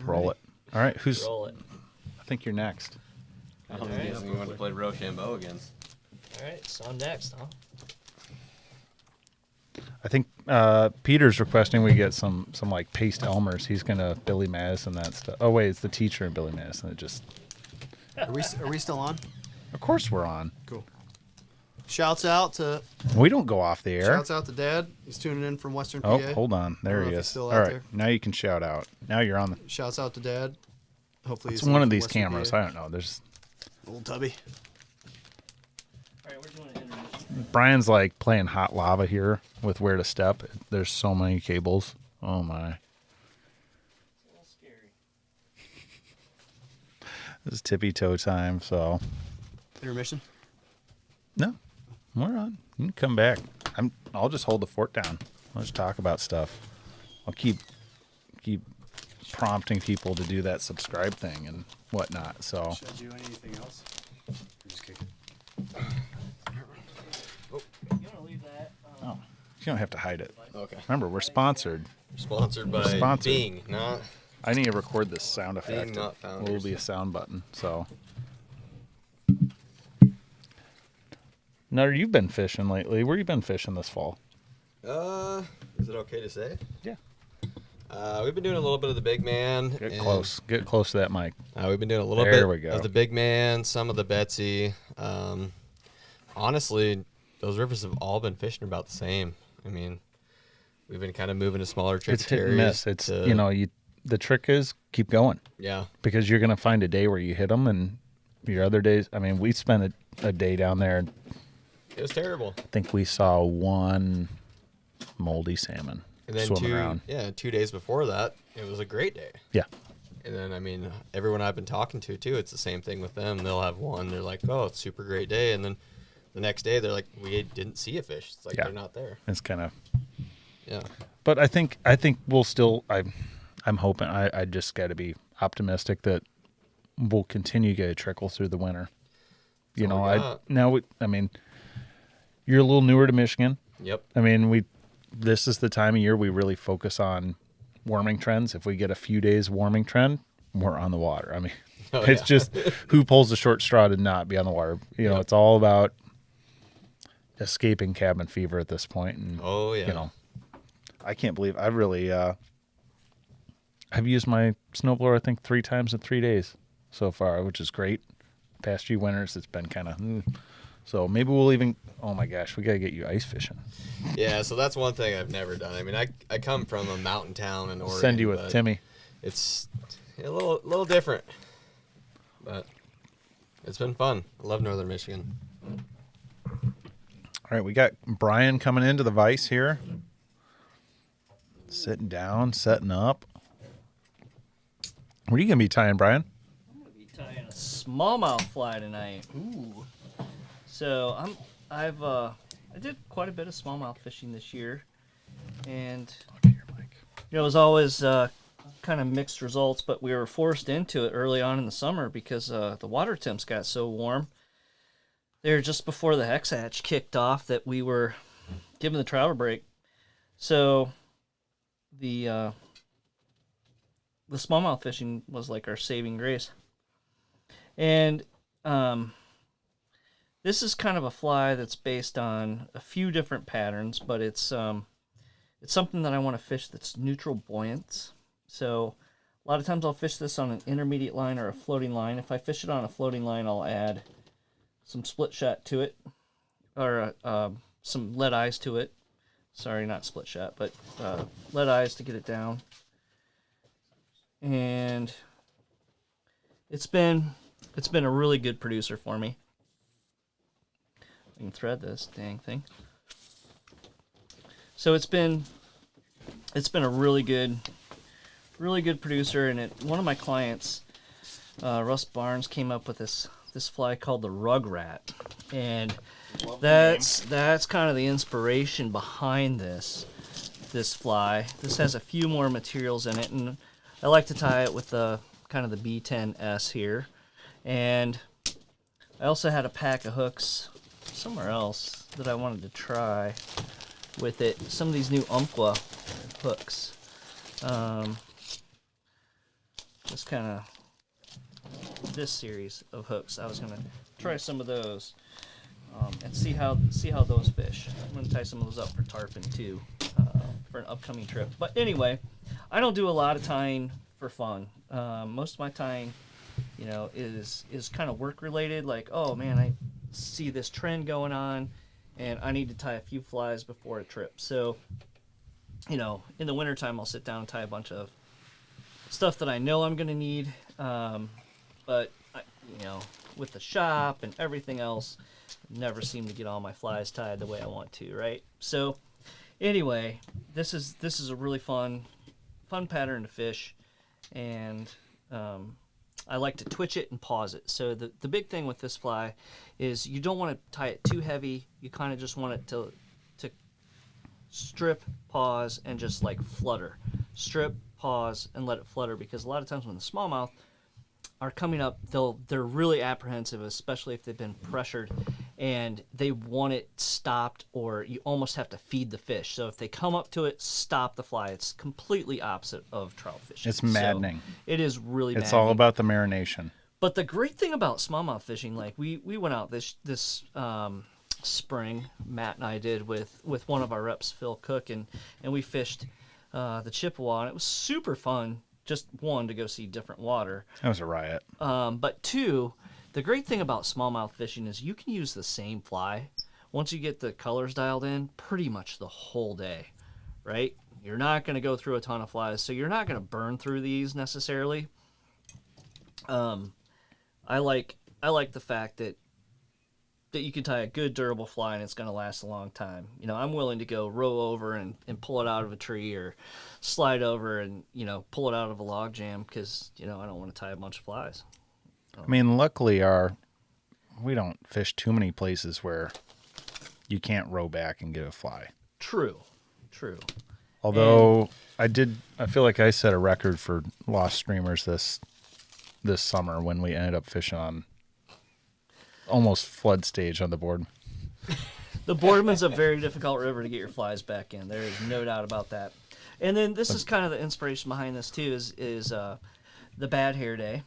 Roll it. All right, who's? Roll it. I think you're next. Oh, yeah, we want to play Rochambeau against. All right. So I'm next, huh? I think Peter's requesting we get some like paste Elmers. He's gonna Billy Madison that stuff. Oh wait, it's the teacher in Billy Madison. It just. Are we still on? Of course we're on. Cool. Shouts out to We don't go off the air. Shouts out to Dad. He's tuning in from Western Oh, PA. hold on. There know he if he's is. still All out right, there. now you can shout out. Now you're on the. Shouts out to Dad. Hopefully It's he's one of from these Western cameras. PA. I don't know. There's Old Tubby. All right. We're doing an intermission. Brian's like playing hot lava here with where to step. There's so many cables. Oh my. It's a little scary. This is tippy toe time. So Intermission. no, we're on. You can come back. I'll just hold the fort down. Let's talk about stuff. I'll keep prompting people to do that subscribe thing and whatnot. So Should I do anything else? Or just kick it. You want to leave that? oh, you don't have to hide it. Okay. Remember, we're sponsored. Sponsored by Sponsored. Bing, not. I need to record this sound effect. not There will founders. be a sound button. So, now you've been fishing lately. Where you been fishing this fall? Is it okay to say? Yeah. We've been doing a little bit of the big man. Get and, close. Get close to that mic. We've been doing a little There bit we go. of the big man, some of the Betsy. Honestly, those rivers have all been fishing about the same. I mean, we've been kind of moving to smaller It's hit tributaries. and miss. It's to- the trick is keep going Yeah. because you're gonna find a day where you hit them, and your other days. I mean, we spent a day down there. It was terrible. I think we saw one moldy salmon And then swimming around. 2 days before that, it was a great day. Yeah. And then, I mean, everyone I've been talking to, too, it's the same thing with them. They'll have one. They're like, oh, it's a super great day. And then the next day, they're like, we didn't see a fish. It's like, Yeah. they're not there. It's kind of. Yeah. But I think we'll still. I'm hoping. I just got to be optimistic that we'll continue to get a trickle through the winter. You all know, we got. I mean, you're a little newer to Michigan. Yep. I mean, this is the time of year we really focus on warming trends. If we get a few days warming trend, we're on the water. I mean, Oh, it's yeah. just who pulls the short straw to not be on the water. You know, Yep. it's all about escaping cabin fever at this point. And Oh, yeah. you know, I can't believe I really I've used my snowblower I think 3 times in 3 days so far, which is great. Past few winters it's been kind of so maybe we'll even oh my gosh, we got to get you ice fishing. Yeah, so that's one thing I've never done. I mean, I come from a mountain town in Oregon. Send you with but Timmy. It's a little different. But it's been fun. I love Northern Michigan. All right, we got Brian coming into the vise here. Sitting down, setting up. What are you going to be tying, Brian? I'm gonna be tying a smallmouth fly tonight. Ooh. So I did quite a bit of smallmouth fishing this year, and Okay, your mic. it was always kind of mixed results, but we were forced into it early on in the summer because the water temps got so warm. They were just before the hex hatch kicked off that we were giving the trout a break. So the smallmouth fishing was like our saving grace. And this is kind of a fly that's based on a few different patterns, but it's something that I want to fish that's neutral buoyant. So a lot of times I'll fish this on an intermediate line or a floating line. If I fish it on a floating line, I'll add some split shot to it, or some lead eyes to it. Sorry, not split shot, but lead eyes to get it down. And it's been a really good producer for me. I can thread this dang thing. So it's been a really good producer, and one of my clients, Russ Barnes, came up with this fly called the Rug Rat, and that's kind of the inspiration behind this fly. This has a few more materials in it, and I like to tie it with the kind of the B10S here, and I also had a pack of hooks somewhere else that I wanted to try with it. Some of these new Umpqua hooks. Just kind of this series of hooks. I was gonna try some of those and see how those fish. I'm gonna tie some of those up for tarpon too for an upcoming trip. But anyway, I don't do a lot of tying for fun. Most of my tying, is kind of work related. Like, oh man, I see this trend going on, and I need to tie a few flies before a trip. So, in the wintertime, I'll sit down and tie a bunch of stuff that I know I'm going to need. But, with the shop and everything else, never seem to get all my flies tied the way I want to, right? So, anyway, this is a really fun pattern to fish, and I like to twitch it and pause it. So the big thing with this fly is you don't want to tie it too heavy. You kind of just want it to strip, pause, and just like flutter. Strip, pause, and let it flutter, because a lot of times when the smallmouth are coming up, they're really apprehensive, especially if they've been pressured, and they want it stopped, or you almost have to feed the fish. So if they come up to it, stop the fly. It's completely opposite of trout fishing. It's maddening. So it is really maddening. It's all about the marination. But the great thing about smallmouth fishing, like we went out this spring, Matt and I did with one of our reps, Phil Cook, and we fished the Chippewa, and it was super fun. Just one, to go see different water. That was a riot. But two, the great thing about smallmouth fishing is you can use the same fly once you get the colors dialed in pretty much the whole day, right? You're not going to go through a ton of flies, so you're not going to burn through these necessarily. I like the fact that you can tie a good durable fly and it's going to last a long time. I'm willing to go row over and pull it out of a tree, or slide over and, pull it out of a log jam, because, I don't want to tie a bunch of flies. I mean, luckily we don't fish too many places where you can't row back and get a fly. True. Although I feel like I set a record for lost streamers this summer when we ended up fishing on almost flood stage on the Boardman. The Boardman's a very difficult river to get your flies back in. There is no doubt about that. And then this is kind of the inspiration behind this too, is the Bad Hair Day,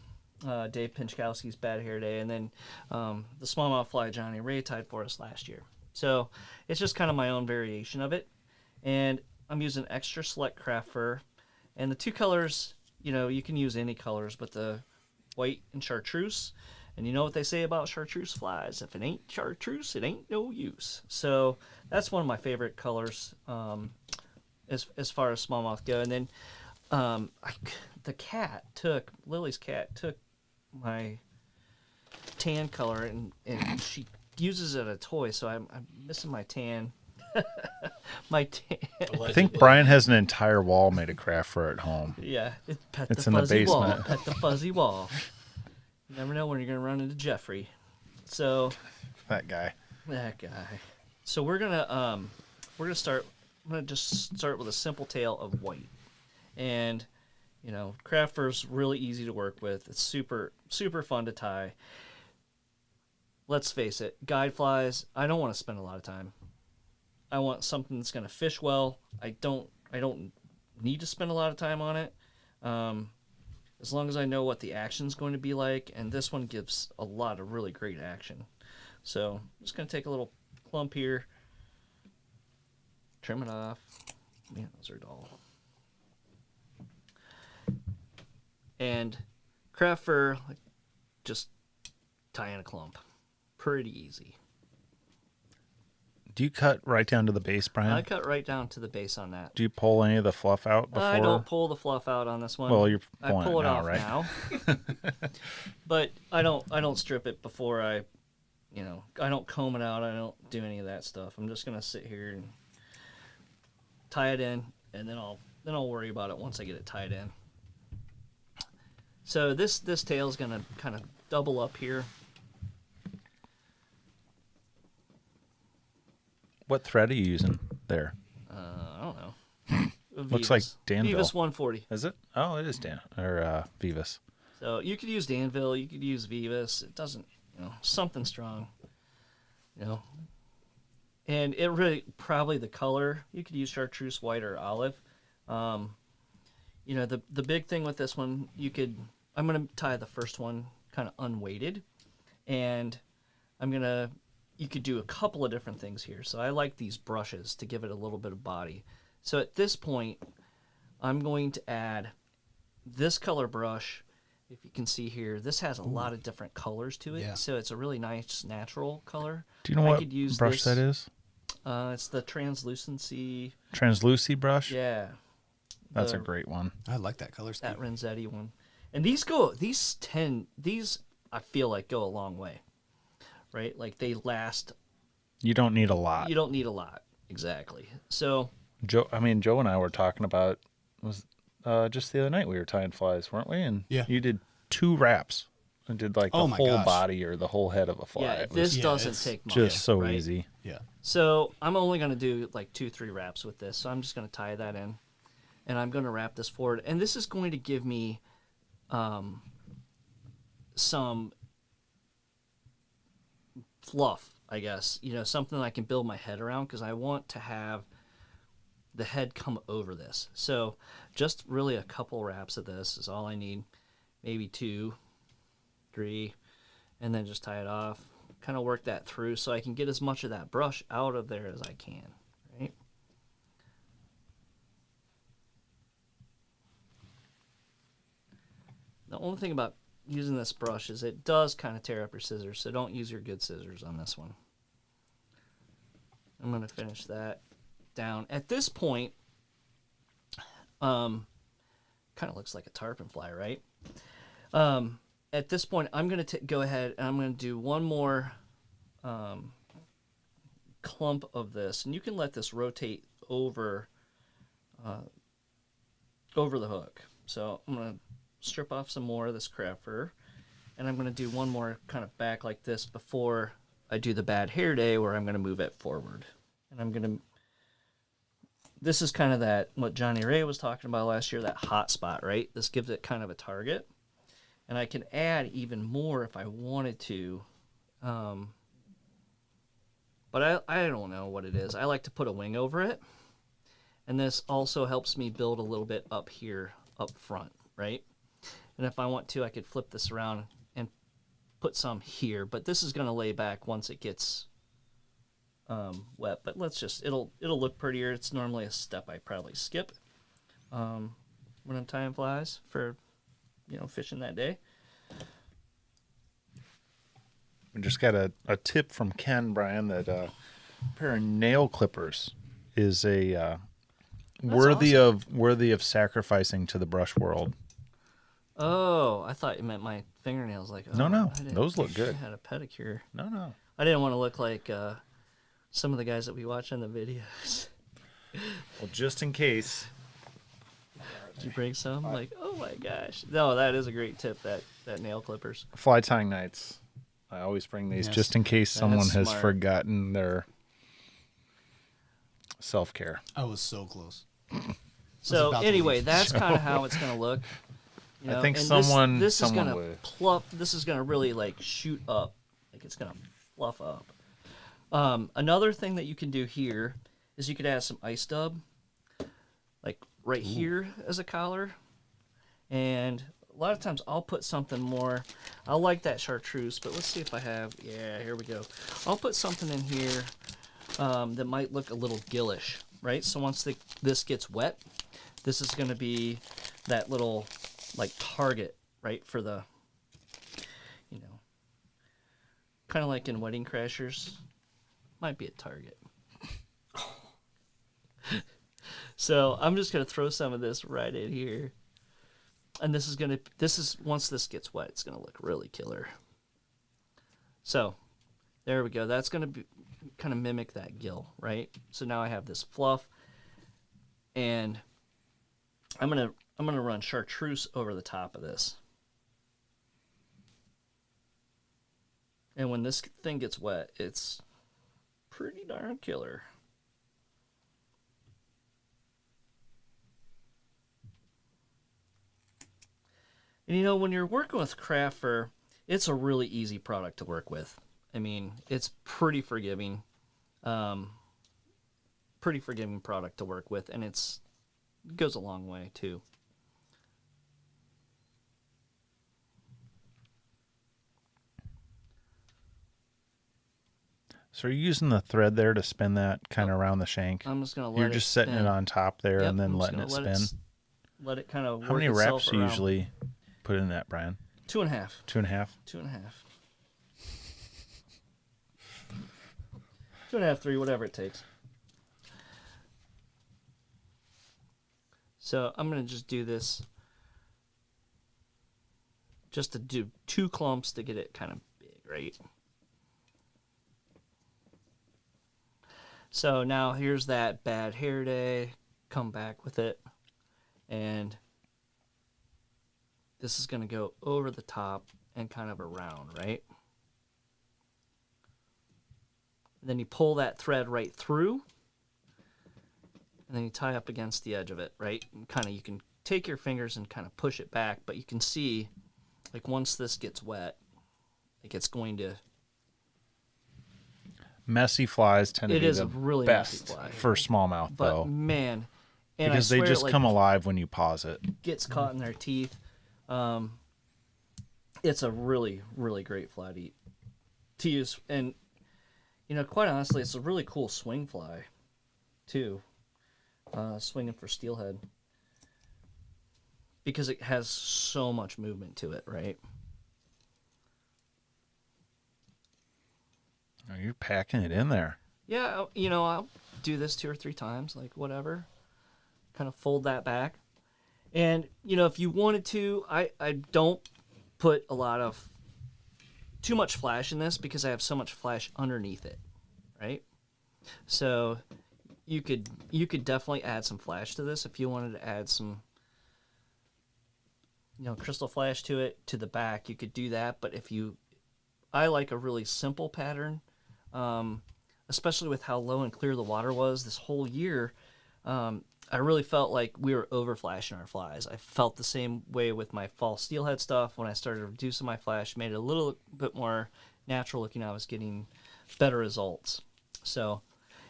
Dave Pinchkowski's Bad Hair Day, and then the smallmouth fly Johnny Ray tied for us last year. So it's just kind of my own variation of it. And I'm using extra select craft fur, and the two colors, you can use any colors, but the white and chartreuse. And you know what they say about chartreuse flies? If it ain't chartreuse, it ain't no use. So that's one of my favorite colors as far as smallmouth go. And then Lily's cat took my tan color and she uses it as a toy. So I'm missing my tan. My tan. I think Brian has an entire wall made of craft fur at home. Yeah, it's in the basement. Wall. Pet the fuzzy wall. You never know when you're going to run into Jeffrey. So that guy. So we're going to start. I'm going to just start with a simple tail of white. And You know, craft fur's really easy to work with. It's super fun to tie. Let's face it, guide flies, I don't want to spend a lot of time. I want something that's going to fish well. I don't need to spend a lot of time on it. As long as I know what the action's going to be like, and this one gives a lot of really great action. So I'm just going to take a little clump here, trim it off. Man, those are dull. And craft fur, just tie in a clump. Pretty easy. Do you cut right down to the base, Brian? I cut right down to the base on that. Do you pull any of the fluff out before? I don't pull the fluff out on this one. Well, you're I pulling pull it it now, off right? now. But I don't strip it before I don't comb it out. I don't do any of that stuff. I'm just gonna sit here and tie it in, and then I'll worry about it once I get it tied in. So this tail is gonna kind of double up here. What thread are you using there? I don't know. Looks like Danville. Vivas 140. Is it? Oh, it is Dan or Vivas. So you could use Danville, you could use Vivas. It doesn't, something strong, And it really, probably the color, you could use chartreuse white or olive. The big thing with this one, I'm going to tie the first one kind of unweighted. And you could do a couple of different things here. So I like these brushes to give it a little bit of body. So at this point, I'm going to add this color brush. If you can see here, this has a lot of different colors to it. Yeah. So it's a really nice natural color. Do you know what brush that is? It's the translucency brush? Yeah. That's a great one. I like that color scheme. That Renzetti one. And these I feel like go a long way. Right? Like they last. You don't need a lot. You don't need a lot. Exactly. So Joe and I were talking about just the other night we were tying flies, weren't we? And yeah. You did 2 wraps and did like the whole body or the whole head of a fly. Yeah, this doesn't take much. Just so right? easy. Yeah. So I'm only going to do like 2-3 wraps with this. So I'm just going to tie that in, and I'm going to wrap this forward. And this is going to give me some fluff, I guess. Something I can build my head around, because I want to have the head come over this. So just really a couple wraps of this is all I need. Maybe 2, 3, and then just tie it off. Kind of work that through so I can get as much of that brush out of there as I can, right? The only thing about using this brush is it does kind of tear up your scissors, so don't use your good scissors on this one. I'm going to finish that down. At this point, kind of looks like a tarpon fly, right? At this point, I'm going to go ahead and I'm going to do one more clump of this. And you can let this rotate over the hook. So I'm going to strip off some more of this craft fur. And I'm going to do one more kind of back like this before I do the bad hair day, where I'm going to move it forward. And I'm going to... This is kind of what Johnny Ray was talking about last year, that hot spot, right? This gives it kind of a target. And I can add even more if I wanted to. But I don't know what it is. I like to put a wing over it. And this also helps me build a little bit up here, up front, right? And if I want to, I could flip this around and put some here. But this is going to lay back once it gets wet. But it'll look prettier. It's normally a step I probably skip when I'm tying flies for fishing that day. We just got a tip from Ken, Brian, that a pair of nail clippers is a worthy of sacrificing to the brush world. Oh, I thought you meant my fingernails. Like, oh, no, those look good. I had a pedicure. No. I didn't want to look like some of the guys that we watch on the videos. Well, just in case. Did you bring some? Like, oh my gosh. No, that is a great tip, that nail clippers. Fly tying nights. I always bring these just in case someone has forgotten their self-care. I was so close. So about to anyway, leave. that's kind of how it's going to look. You know, I think and someone this is someone gonna would. pluff. This is gonna really like shoot up, like it's gonna fluff up. Another thing that you can do here is you could add some ice dub, like right here as a collar, and a lot of times I'll put something more. I like that chartreuse, but let's see if I have. Yeah, here we go. I'll put something in here that might look a little gillish, right? So once this gets wet, this is gonna be that little like target, right, for the, you know, kind of like in Wedding Crashers, might be a target. So I'm just gonna throw some of this right in here, and this is once this gets wet, it's gonna look really killer. So there we go. That's gonna be kind of mimic that gill, right? So now I have this fluff, and I'm gonna run chartreuse over the top of this. And when this thing gets wet, it's pretty darn killer. And you know, when you're working with craft fur, it's a really easy product to work with. I mean, it's pretty forgiving. Pretty forgiving product to work with, and it goes a long way too. So are you using the thread there to spin that kind of around the shank? I'm just gonna let You're it just setting spin. it on top there Yep, and then I'm just letting it gonna spin. Let it kind of work How many itself wraps do you around. usually put in that, Brian? 2.5. 2.5? 2.5. 2.5, 3, whatever it takes. So I'm gonna just do this, just to do 2 clumps to get it kind of big, right? So now here's that bad hair day. Come back with it, and this is gonna go over the top and kind of around, right? And then you pull that thread right through, and then you tie up against the edge of it, right? And kind of, you can take your fingers and kind of push it back, but you can see, like, once this gets wet, like, it's going to. Messy flies tend to It be is the a really best messy fly. for smallmouth, But though, man, and because I they swear, just like, come alive when you pause it. gets caught in their teeth. It's a really, really great fly to use, and you know, quite honestly, it's a really cool swing fly, too. Swinging for steelhead, because it has so much movement to it, right? Oh, you're packing it in there. Yeah, you know, I'll do this 2 or 3 times, like whatever. Kind of fold that back. And, you know, if you wanted to, I don't put a lot of, too much flash in this because I have so much flash underneath it, right? So you could definitely add some flash to this if you wanted to add some, you know, crystal flash to it, to the back. You could do that, but I like a really simple pattern, especially with how low and clear the water was this whole year. I really felt like we were over flashing our flies. I felt the same way with my fall steelhead stuff. When I started reducing my flash, made it a little bit more natural looking. I was getting better results. So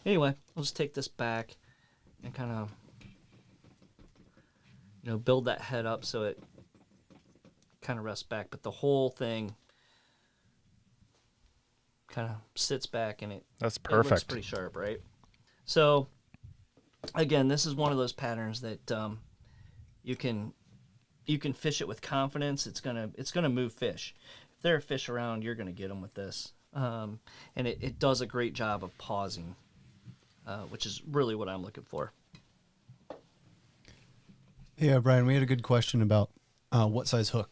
anyway, I'll just take this back and kind of, you know, build that head up so it kind of rests back, but the whole thing kind of sits back, and That's it looks perfect. pretty sharp, right? So again, this is one of those patterns that you can fish it with confidence. It's gonna move fish. If there are fish around, you're gonna get them with this, and it does a great job of pausing, which is really what I'm looking for. Yeah, Brian, we had a good question about what size hook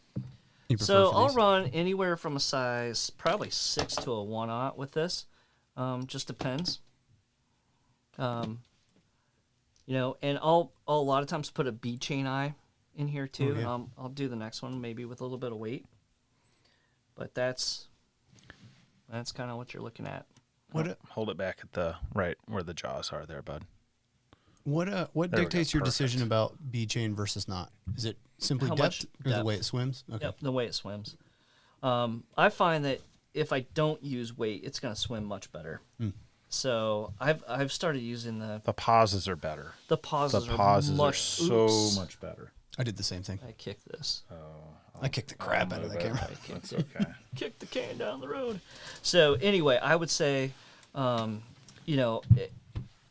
you prefer So for I'll these. run anywhere from a size probably 6 to a 1/0 with this. Just depends. You know, and I'll a lot of times put a bead chain eye in here too. Oh, yeah. I'll do the next one maybe with a little bit of weight, but that's kind of what you're looking at. What Hold it back at the right where the jaws are there, bud. What There we go, dictates your perfect. decision about bead chain versus not? Is it simply How depth much or the depth. way it swims? Okay. Yep, the way it swims. I find that if I don't use weight, it's going to swim much better. So I've started using the pauses are better. pauses. The pauses are much, so oops. much better. I did the same thing. I kicked this. I kicked the crap out of that camera. That's okay. Kicked the can down the road. So anyway, I would say, you know,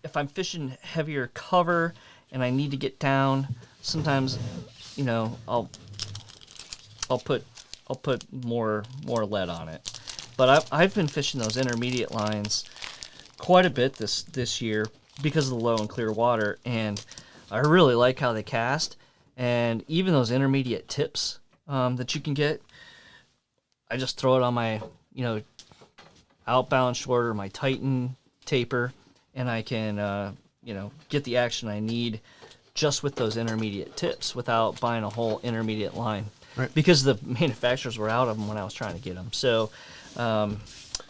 if I'm fishing heavier cover and I need to get down, sometimes, you know, I'll put more lead on it. But I've been fishing those intermediate lines quite a bit this year because of the low and clear water, and I really like how they cast. And even those intermediate tips that you can get, I just throw it on my, you know, outbound short or my Titan taper, and I can, you know, get the action I need just with those intermediate tips without buying a whole intermediate line. Right. Because the manufacturers were out of them when I was trying to get them. So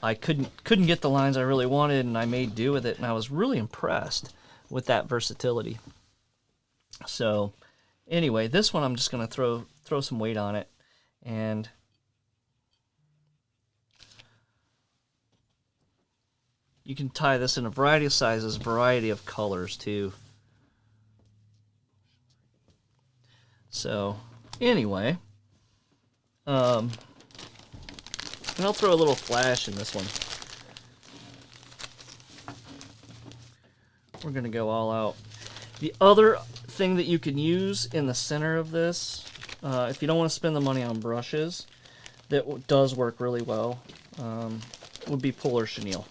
I couldn't get the lines I really wanted, and I made do with it, and I was really impressed with that versatility. So anyway, this one I'm just going to throw some weight on it, and you can tie this in a variety of sizes, variety of colors too. So anyway, and I'll throw a little flash in this one. We're going to go all out. The other thing that you can use in the center of this, if you don't want to spend the money on brushes, that does work really well, would be polar chenille.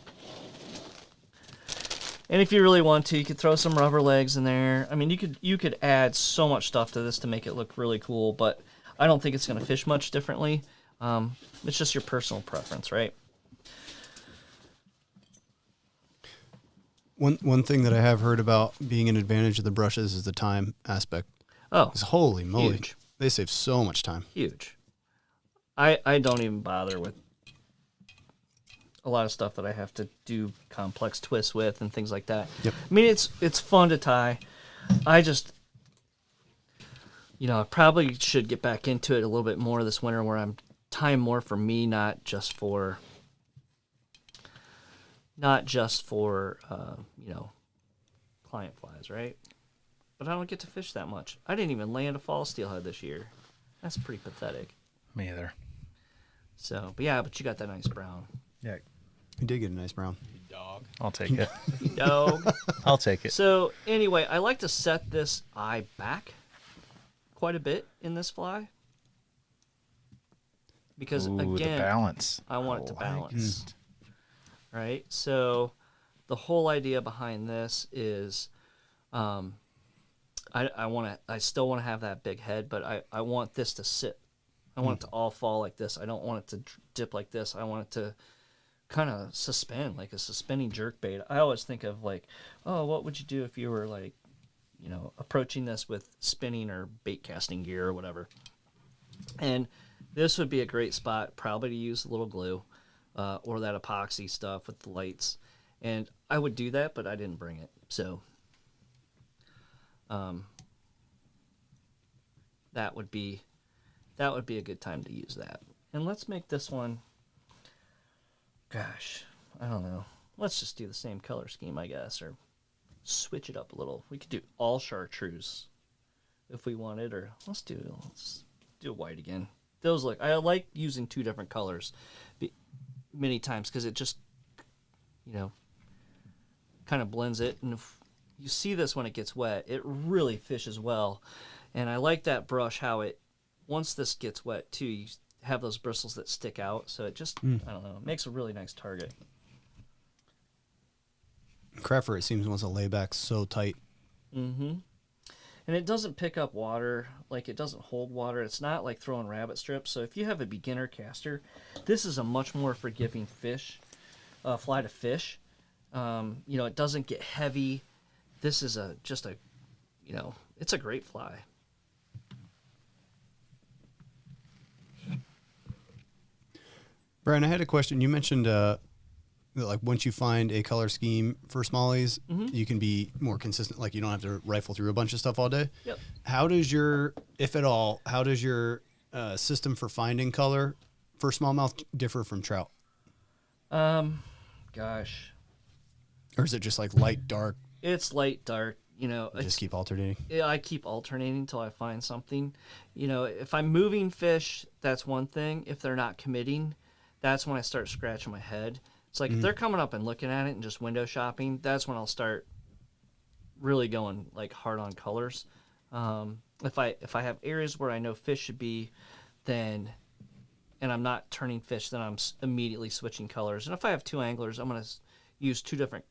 And if you really want to, you could throw some rubber legs in there. I mean, you could add so much stuff to this to make it look really cool, but I don't think it's going to fish much differently. It's just your personal preference, right? One thing that I have heard about being an advantage of the brushes is the time aspect. Oh, 'Cause holy moly, huge. they save so much time. Huge. I don't even bother with a lot of stuff that I have to do complex twists with and things like that. Yep. I mean, it's fun to tie. I just, you know, I probably should get back into it a little bit more this winter, where I'm tying more for me, not just for you know, client flies, right? But I don't get to fish that much. I didn't even land a fall steelhead this year. That's pretty pathetic. Me either. So, but yeah, but you got that nice brown. Yeah, You did get a nice brown. Dog. I'll take it. Dog. I'll take it. So anyway, I like to set this eye back quite a bit in this fly. Because Ooh, the again, balance. I want it to like balance. it. Right? So the whole idea behind this is I still want to have that big head, but I want this to sit. I want it to all fall like this. I don't want it to dip like this. I want it to kind of suspend, like a suspending jerkbait. I always think of like, oh, what would you do if you were like, you know, approaching this with spinning or bait casting gear or whatever. And this would be a great spot probably to use a little glue or that epoxy stuff with the lights. And I would do that, but I didn't bring it. So that would be a good time to use that. And let's make this one, gosh, I don't know. Let's just do the same color scheme, I guess, or switch it up a little. We could do all chartreuse if we wanted, or let's do white again. Those look, I like using two different colors many times because it just, you know, kind of blends it. And if you see this when it gets wet, it really fishes well. And I like that brush, how it, once this gets wet too, you have those bristles that stick out. So it just, I don't know, it makes a really nice target. Crapper, it seems, wants to lay back so tight. Mm-hmm. And it doesn't pick up water, like it doesn't hold water. It's not like throwing rabbit strips. So if you have a beginner caster, this is a much more forgiving fly to fish. You know, it doesn't get heavy. This is just a, you know, it's a great fly. Brian, I had a question. You mentioned that like once you find a color scheme for smallies, Mm-hmm. you can be more consistent. Like you don't have to rifle through a bunch of stuff all day. Yep. How does your, if at all, how does your system for finding color for smallmouth differ from trout? Gosh, Or is it just like light, dark? it's light, dark. You know, You just keep alternating. yeah, I keep alternating until I find something. You know, if I'm moving fish, that's one thing. If they're not committing, that's when I start scratching my head. It's like if they're coming up and looking at it and just window shopping, that's when I'll start really going like hard on colors. If I have areas where I know fish should be, then and I'm not turning fish, then I'm immediately switching colors. And if I have two anglers, I'm gonna use two different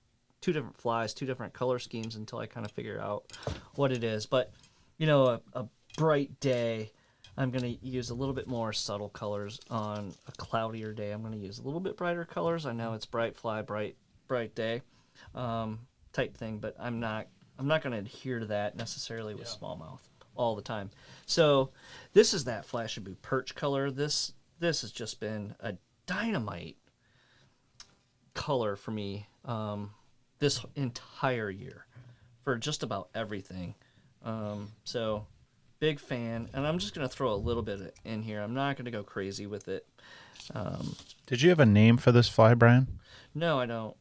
flies, two different color schemes until I kind of figure out what it is. But you know, a bright day, I'm going to use a little bit more subtle colors. On a cloudier day, I'm going to use a little bit brighter colors. I know it's bright fly, bright day type thing, but I'm not going to adhere to that necessarily with smallmouth all the time. So this is that Flashabou perch color. This has just been a dynamite color for me this entire year for just about everything. So big fan, and I'm just going to throw a little bit in here. I'm not going to go crazy with it. Did you have a name for this fly, Brian? No, I don't.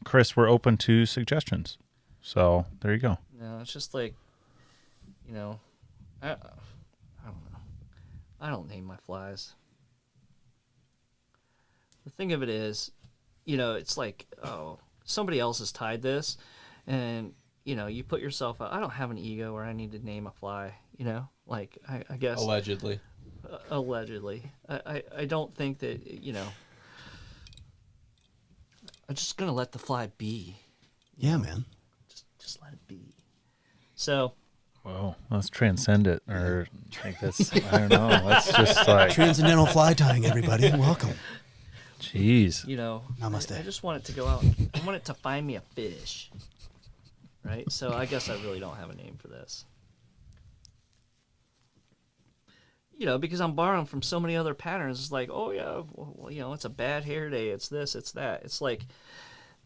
Chris, we're open to suggestions. So there you go. No, it's just like, you know, I don't know. I don't name my flies. The thing of it is, you know, it's like, oh, somebody else has tied this, and you know, you put yourself out. I don't have an ego where I need to name a fly, you know, like I guess Allegedly. Allegedly. I don't think that, you know, I'm just gonna let the fly be. Yeah, man. Just let it be. So Well, let's transcend it, or make this. I don't know. Let's just like, Transcendental fly tying, everybody. Welcome. jeez. you know, Namaste. I just want it to go out. I want it to find me a fish. Right? So I guess I really don't have a name for this. You know, because I'm borrowing from so many other patterns. It's like, oh yeah, well, you know, it's a bad hair day. It's this, it's that. It's like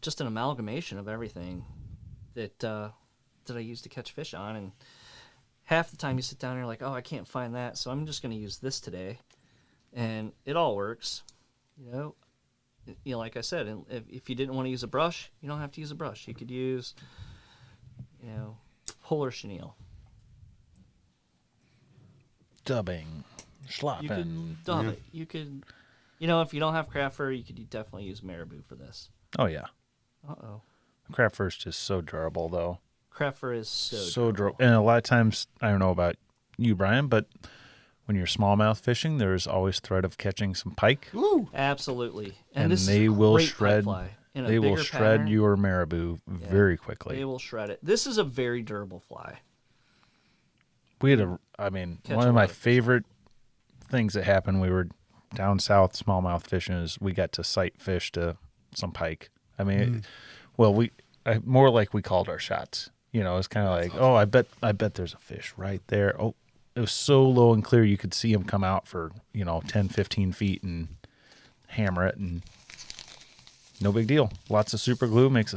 just an amalgamation of everything that I use to catch fish on. And half the time you sit down and you're like, oh, I can't find that, so I'm just going to use this today, and it all works. You know, like I said, and if you didn't want to use a brush, you don't have to use a brush. You could use, you know, polar chenille. Dubbing, You slopping. could dub it. You could, you know, if you don't have craft fur, you could definitely use marabou for this. Oh yeah, Uh-oh. craft fur is just so durable, though. Craft fur is so So durable. durable, and a lot of times, I don't know about you, Brian, but when you're smallmouth fishing, there's always threat of catching some pike, Woo! Absolutely. and this is they a will great pipe shred. fly. In a They will bigger shred pattern, your marabou very quickly. They will shred it. This is a very durable fly. We had Catch one a of my lot of fish. favorite things that happened. We were down south smallmouth fishing. Is we got to sight fish to some pike. I mean, more like we called our shots. You know, it's kind of like, oh, I bet there's a fish right there. Oh, it was so low and clear you could see him come out for 10, 15 feet and hammer it, and no big deal. Lots of super glue makes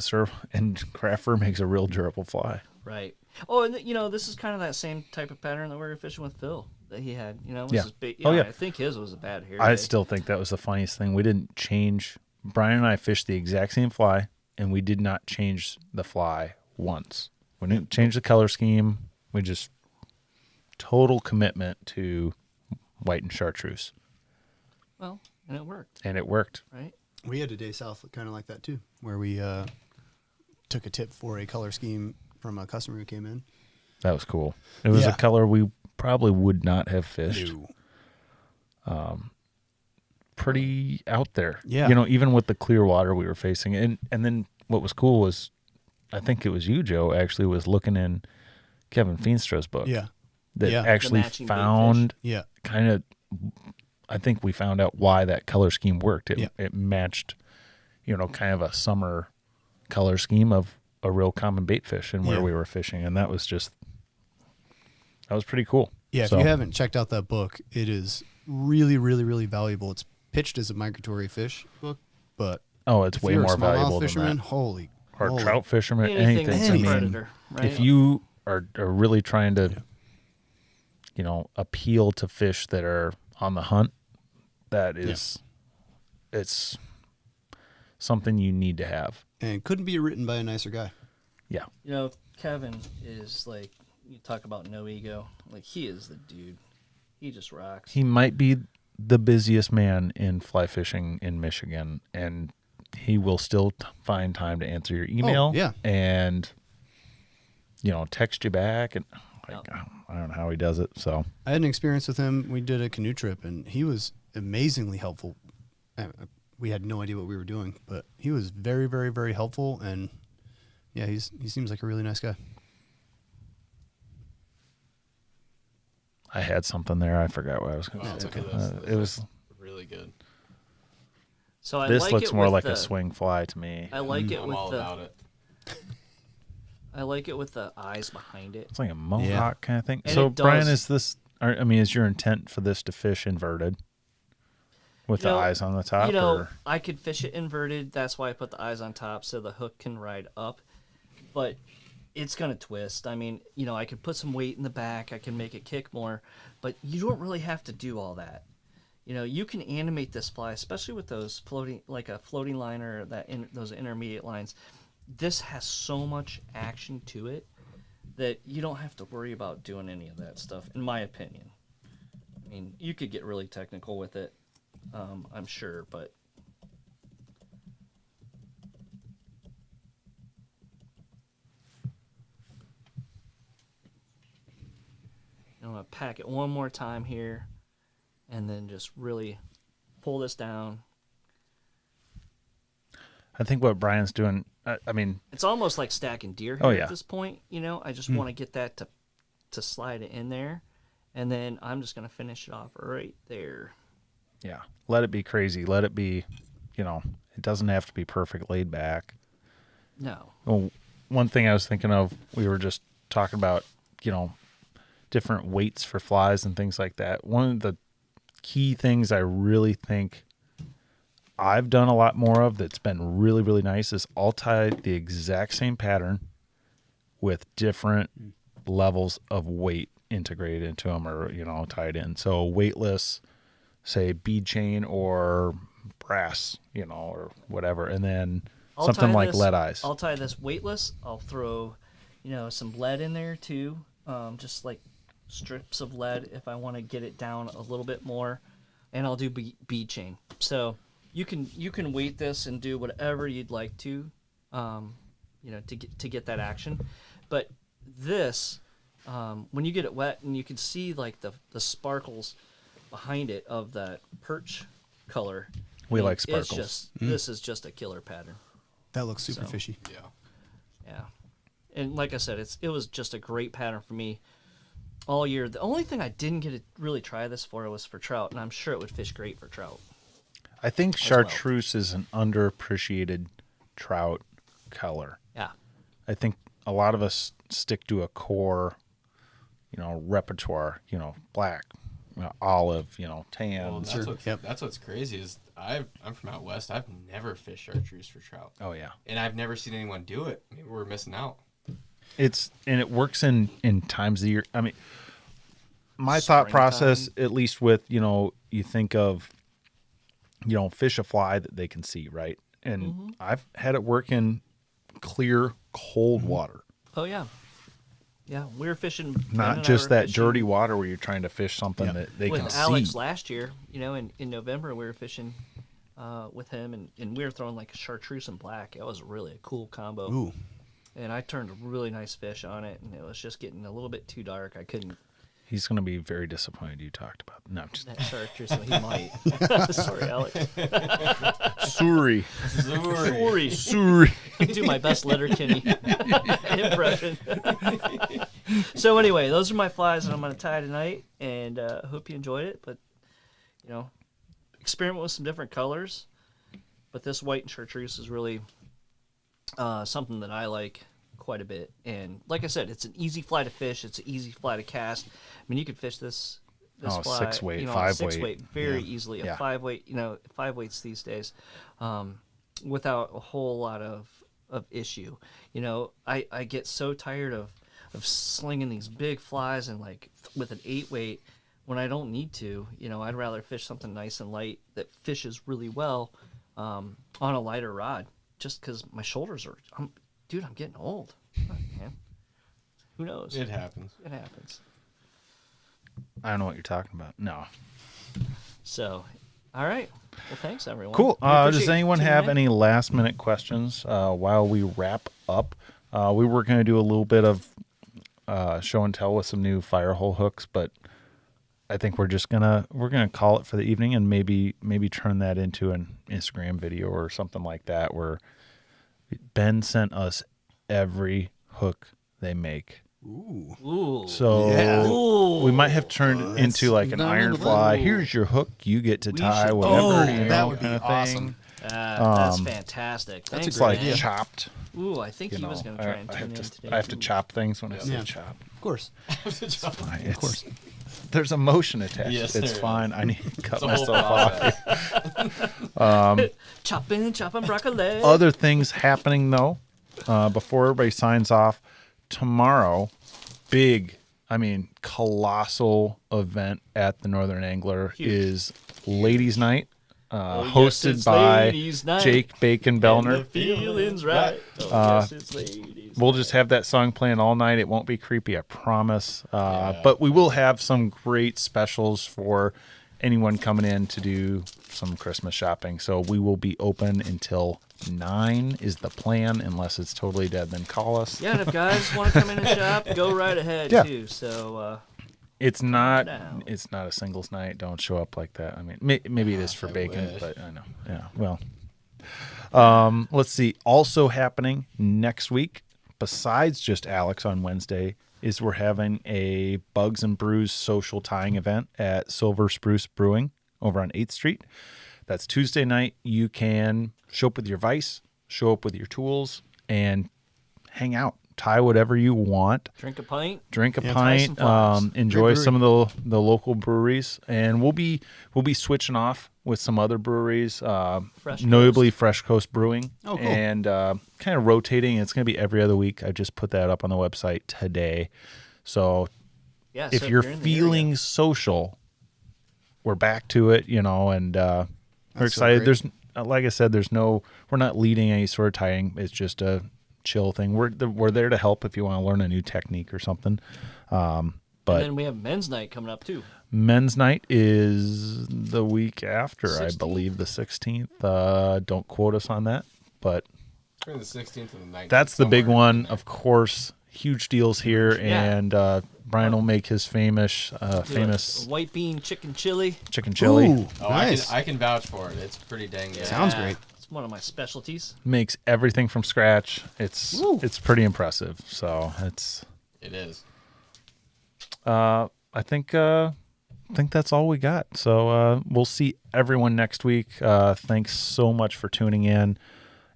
and craft fur makes a real durable fly. Right. Oh, and you know, this is kind of that same type of pattern that we were fishing with Phil that he had. You know, it was Yeah. his big, Oh, yeah. I think his was a bad hair I day. still think that was the funniest thing. We didn't change. Brian and I fished the exact same fly, and we did not change the fly once. We didn't change the color scheme. We just total commitment to white and chartreuse, Well, and it worked, and it worked. right? We had a day south kind of like that too, where we took a tip for a color scheme from a customer who came in. That was cool. It was Yeah. a color we probably would not have fished. Pretty out there. Yeah. Even with the clear water we were facing. And then what was cool was, I think it was you, Joe, actually was looking in Kevin Feenstra's book. Yeah. That Yeah. actually The matching bait found Yeah. kind of, I think we found out why that color scheme worked. Yeah. It matched, kind of a summer color scheme of a real common bait fish and where Yeah. we were fishing. And that was pretty cool. Yeah. So- If you haven't checked out that book, it is really, really, really valuable. It's pitched as a migratory fish book, but Oh, it's If way you're a more valuable smallmouth fisherman, than that. holy Or moly. trout fisherman, Anything anything. that's I a mean, predator, right? if you are really trying to, appeal to fish that are on the hunt, that is, it's something you need to have. And couldn't be written by a nicer guy. Yeah. Kevin is like, you talk about no ego. Like, he is the dude. He just rocks. He might be the busiest man in fly fishing in Michigan, and he will still find time to answer your email. yeah. And, text you back. And I don't know how he does it. So I had an experience with him. We did a canoe trip, and he was amazingly helpful. We had no idea what we were doing, but he was very, very, very helpful. And yeah, he seems like a really nice guy. I had something there. I forgot what I was going Wow, to say. look at this. It was. Really good. So I This like looks it more with like the, a swing fly to me. I like it I'm with all the. about it. I like it with the eyes behind it. It's like a mohawk kind of thing. And So, it does- Brian, is your intent for this to fish inverted with the eyes on the top? Or? I could fish it inverted. That's why I put the eyes on top so the hook can ride up. But it's going to twist. I mean, I could put some weight in the back. I can make it kick more. But you don't really have to do all that. You can animate this fly, especially with those floating, like a floating liner, those intermediate lines. This has so much action to it that you don't have to worry about doing any of that stuff, in my opinion. I mean, you could get really technical with it, I'm sure, but I'm going to pack it one more time here and then just really pull this down. I think what Brian's doing, I mean, It's almost like stacking deer here at this point, I just want to get that to slide it in there, and then I'm just going to finish it off right there. yeah, let it be crazy. Let it be, it doesn't have to be perfect laid back. No. Well, one thing I was thinking of, we were just talking about, different weights for flies and things like that. One of the key things I really think I've done a lot more of that's been really, really nice is I'll tie the exact same pattern with different levels of weight integrated into them or, tied in. So weightless, say bead chain or brass, or whatever. And then something like lead eyes. I'll tie this weightless. I'll throw, some lead in there too. Just like strips of lead if I want to get it down a little bit more. And I'll do bead chain. So you can weight this and do whatever you'd like to, to get that action. But this, when you get it wet and you can see like the sparkles behind it of that perch color. We like sparkles. It's just this is just a killer pattern. That looks super fishy. Yeah. And like I said, it was just a great pattern for me all year. The only thing I didn't get to really try this for was for trout, and I'm sure it would fish great for trout. I think chartreuse is an underappreciated trout color. Yeah. I think a lot of us stick to a core, repertoire, black, olive, tan. Well, that's what's crazy is I'm from out west. I've never fished chartreuse for trout. Oh yeah. And I've never seen anyone do it. Maybe we're missing out. It works in times of the year. I mean, my thought process, at least with, you think of, fish a fly that they can see, right? And I've had it work in clear, cold water. Oh yeah. Yeah, we were fishing. Not just that dirty water where you're trying to fish something that they can with see. Alex last year, in November we were fishing with him, and we were throwing like a chartreuse and black. It was really a cool combo. Ooh. And I turned a really nice fish on it, and it was just getting a little bit too dark. I couldn't. He's going to be very disappointed you talked about. No, just That chartreuse, so he might. Sorry, Alex. sorry. Sorry. Do my best Letterkenny impression. So anyway, those are my flies that I'm going to tie tonight, and hope you enjoyed it. But, experiment with some different colors. But this white and chartreuse is really something that I like quite a bit. And like I said, it's an easy fly to fish. It's an easy fly to cast. I mean, you could fish this fly, 6 weight, on a 5 6 weight. very easily. A Yeah. 5 weight, 5 weights these days. without a whole lot of issue. I get so tired of slinging these big flies and like with an 8-weight when I don't need to. I'd rather fish something nice and light that fishes really well on a lighter rod, just because my shoulders are. I'm getting old. Fuck, man. Who knows? It happens. It happens. I don't know what you're talking about. No. So, all right. Well, thanks everyone. Cool. We appreciate Does anyone tuning have in. any last minute questions while we wrap up? We were going to do a little bit of show and tell with some new fire hole hooks, but I think we're gonna call it for the evening and maybe turn that into an Instagram video or something like that, where Ben sent us every hook they make. Ooh. So Ooh. we might have turned it into like an iron fly. Here's your hook. You get to tie should- whatever. that would be kind of awesome. thing. That's fantastic. that's a Thanks, great It's like man. chopped. Ooh, I think You he know, was going to try and tune in today. I have to chop things when I say Yeah. chop. Of course. Fine. Of course. There's emotion attached. Yes, it's there fine. I need to cut It's a whole myself off. process. chopping broccoli. Other things happening though, before everybody signs off, tomorrow, colossal event at the Northern Angler is Ladies Night, yes, hosted it's by Ladies' Night. Jake Bacon And the Bellner. feeling's right. Yes, it's ladies. We'll just have that song playing all night. It won't be creepy, I promise. But we will have some great specials for anyone coming in to do some Christmas shopping. So we will be open until 9 is the plan, unless it's totally dead. Then call us. Yeah, and if guys want to come in and shop, go right ahead Yeah. too. So It's not. down. It's not a singles night. Don't show up like that. I mean, maybe it is for I bacon, wish. but I know. Yeah. Well. Let's see. Also happening next week, besides just Alex on Wednesday, is we're having a Bugs and Brews social tying event at Silver Spruce Brewing over on 8th Street. That's Tuesday night. You can show up with your vise, show up with your tools, and hang out. Tie whatever you want. drink a pint. Drink a tie pint. some flies. Enjoy Great some of the local breweries, and we'll be switching off with some other breweries. Fresh Notably Fresh Coast Brewing. Oh, cool. And kind of rotating. It's going to be every other week. I just put that up on the website today. So Yeah. if so you're in the feeling area- social, we're back to it, and we're That's so excited. great. There's, like I said, we're not leading any sort of tying. It's just a chill thing. We're there to help if you want to learn a new technique or something. and But then we have men's night coming up too. men's night is the week after, I 16th? believe, the 16th. Don't quote us on that, but Between the 16th and the 19th. that's the big somewhere one. in there. Of course, huge deals here, Yeah. and Brian will make his famous Do a famous white bean chicken chili. chicken chili. Ooh, Oh, nice. I can vouch for it. It's pretty dang good. Sounds Yeah, great. It's one of my specialties. Makes everything from scratch. It's pretty impressive. So it's It is. I think that's all we got. So we'll see everyone next week. Thanks so much for tuning in.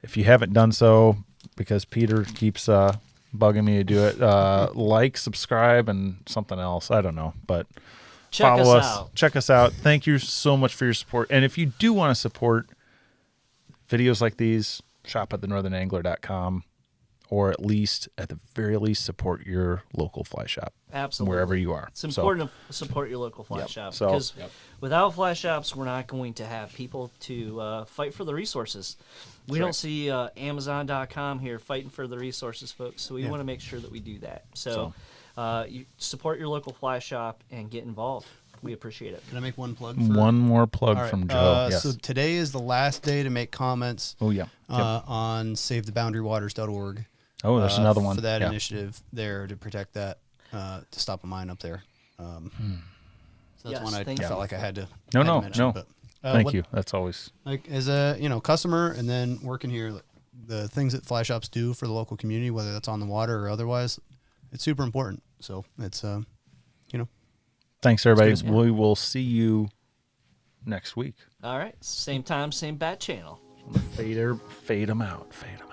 If you haven't done so, because Peter keeps bugging me to do it, like, subscribe, and something else. I don't know, but Check follow us us. out. Check us out. Thank you so much for your support. And if you do want to support videos like these, shop at thenorthernangler.com, or at the very least, support your local fly shop Absolutely. wherever you are. It's important to support your local fly Yep. shop So- because Yep. without fly shops, we're not going to have people to fight for the resources. We don't see Amazon.com here fighting for the resources, folks. So we want to make sure that we do that. So you support your local fly shop and get involved. We appreciate it. Can I make one plug? One more plug All right, from Joe. Yes. So today is the last day to make comments Oh yeah. Yep. on SaveTheBoundaryWaters.org. Oh, there's another one for that Yeah. initiative there to protect that, to stop a mine up there. So that's Yes, one I thank felt you. like I had to. No, had to no, mention, no. But, Thank what- you. That's always Like as a customer, and then working here, like, the things that fly shops do for the local community, whether that's on the water or otherwise, it's super important. So it's thanks everybody. good. We will see you next week. All right. Same time, same bat channel. Fade them out. Fade 'em.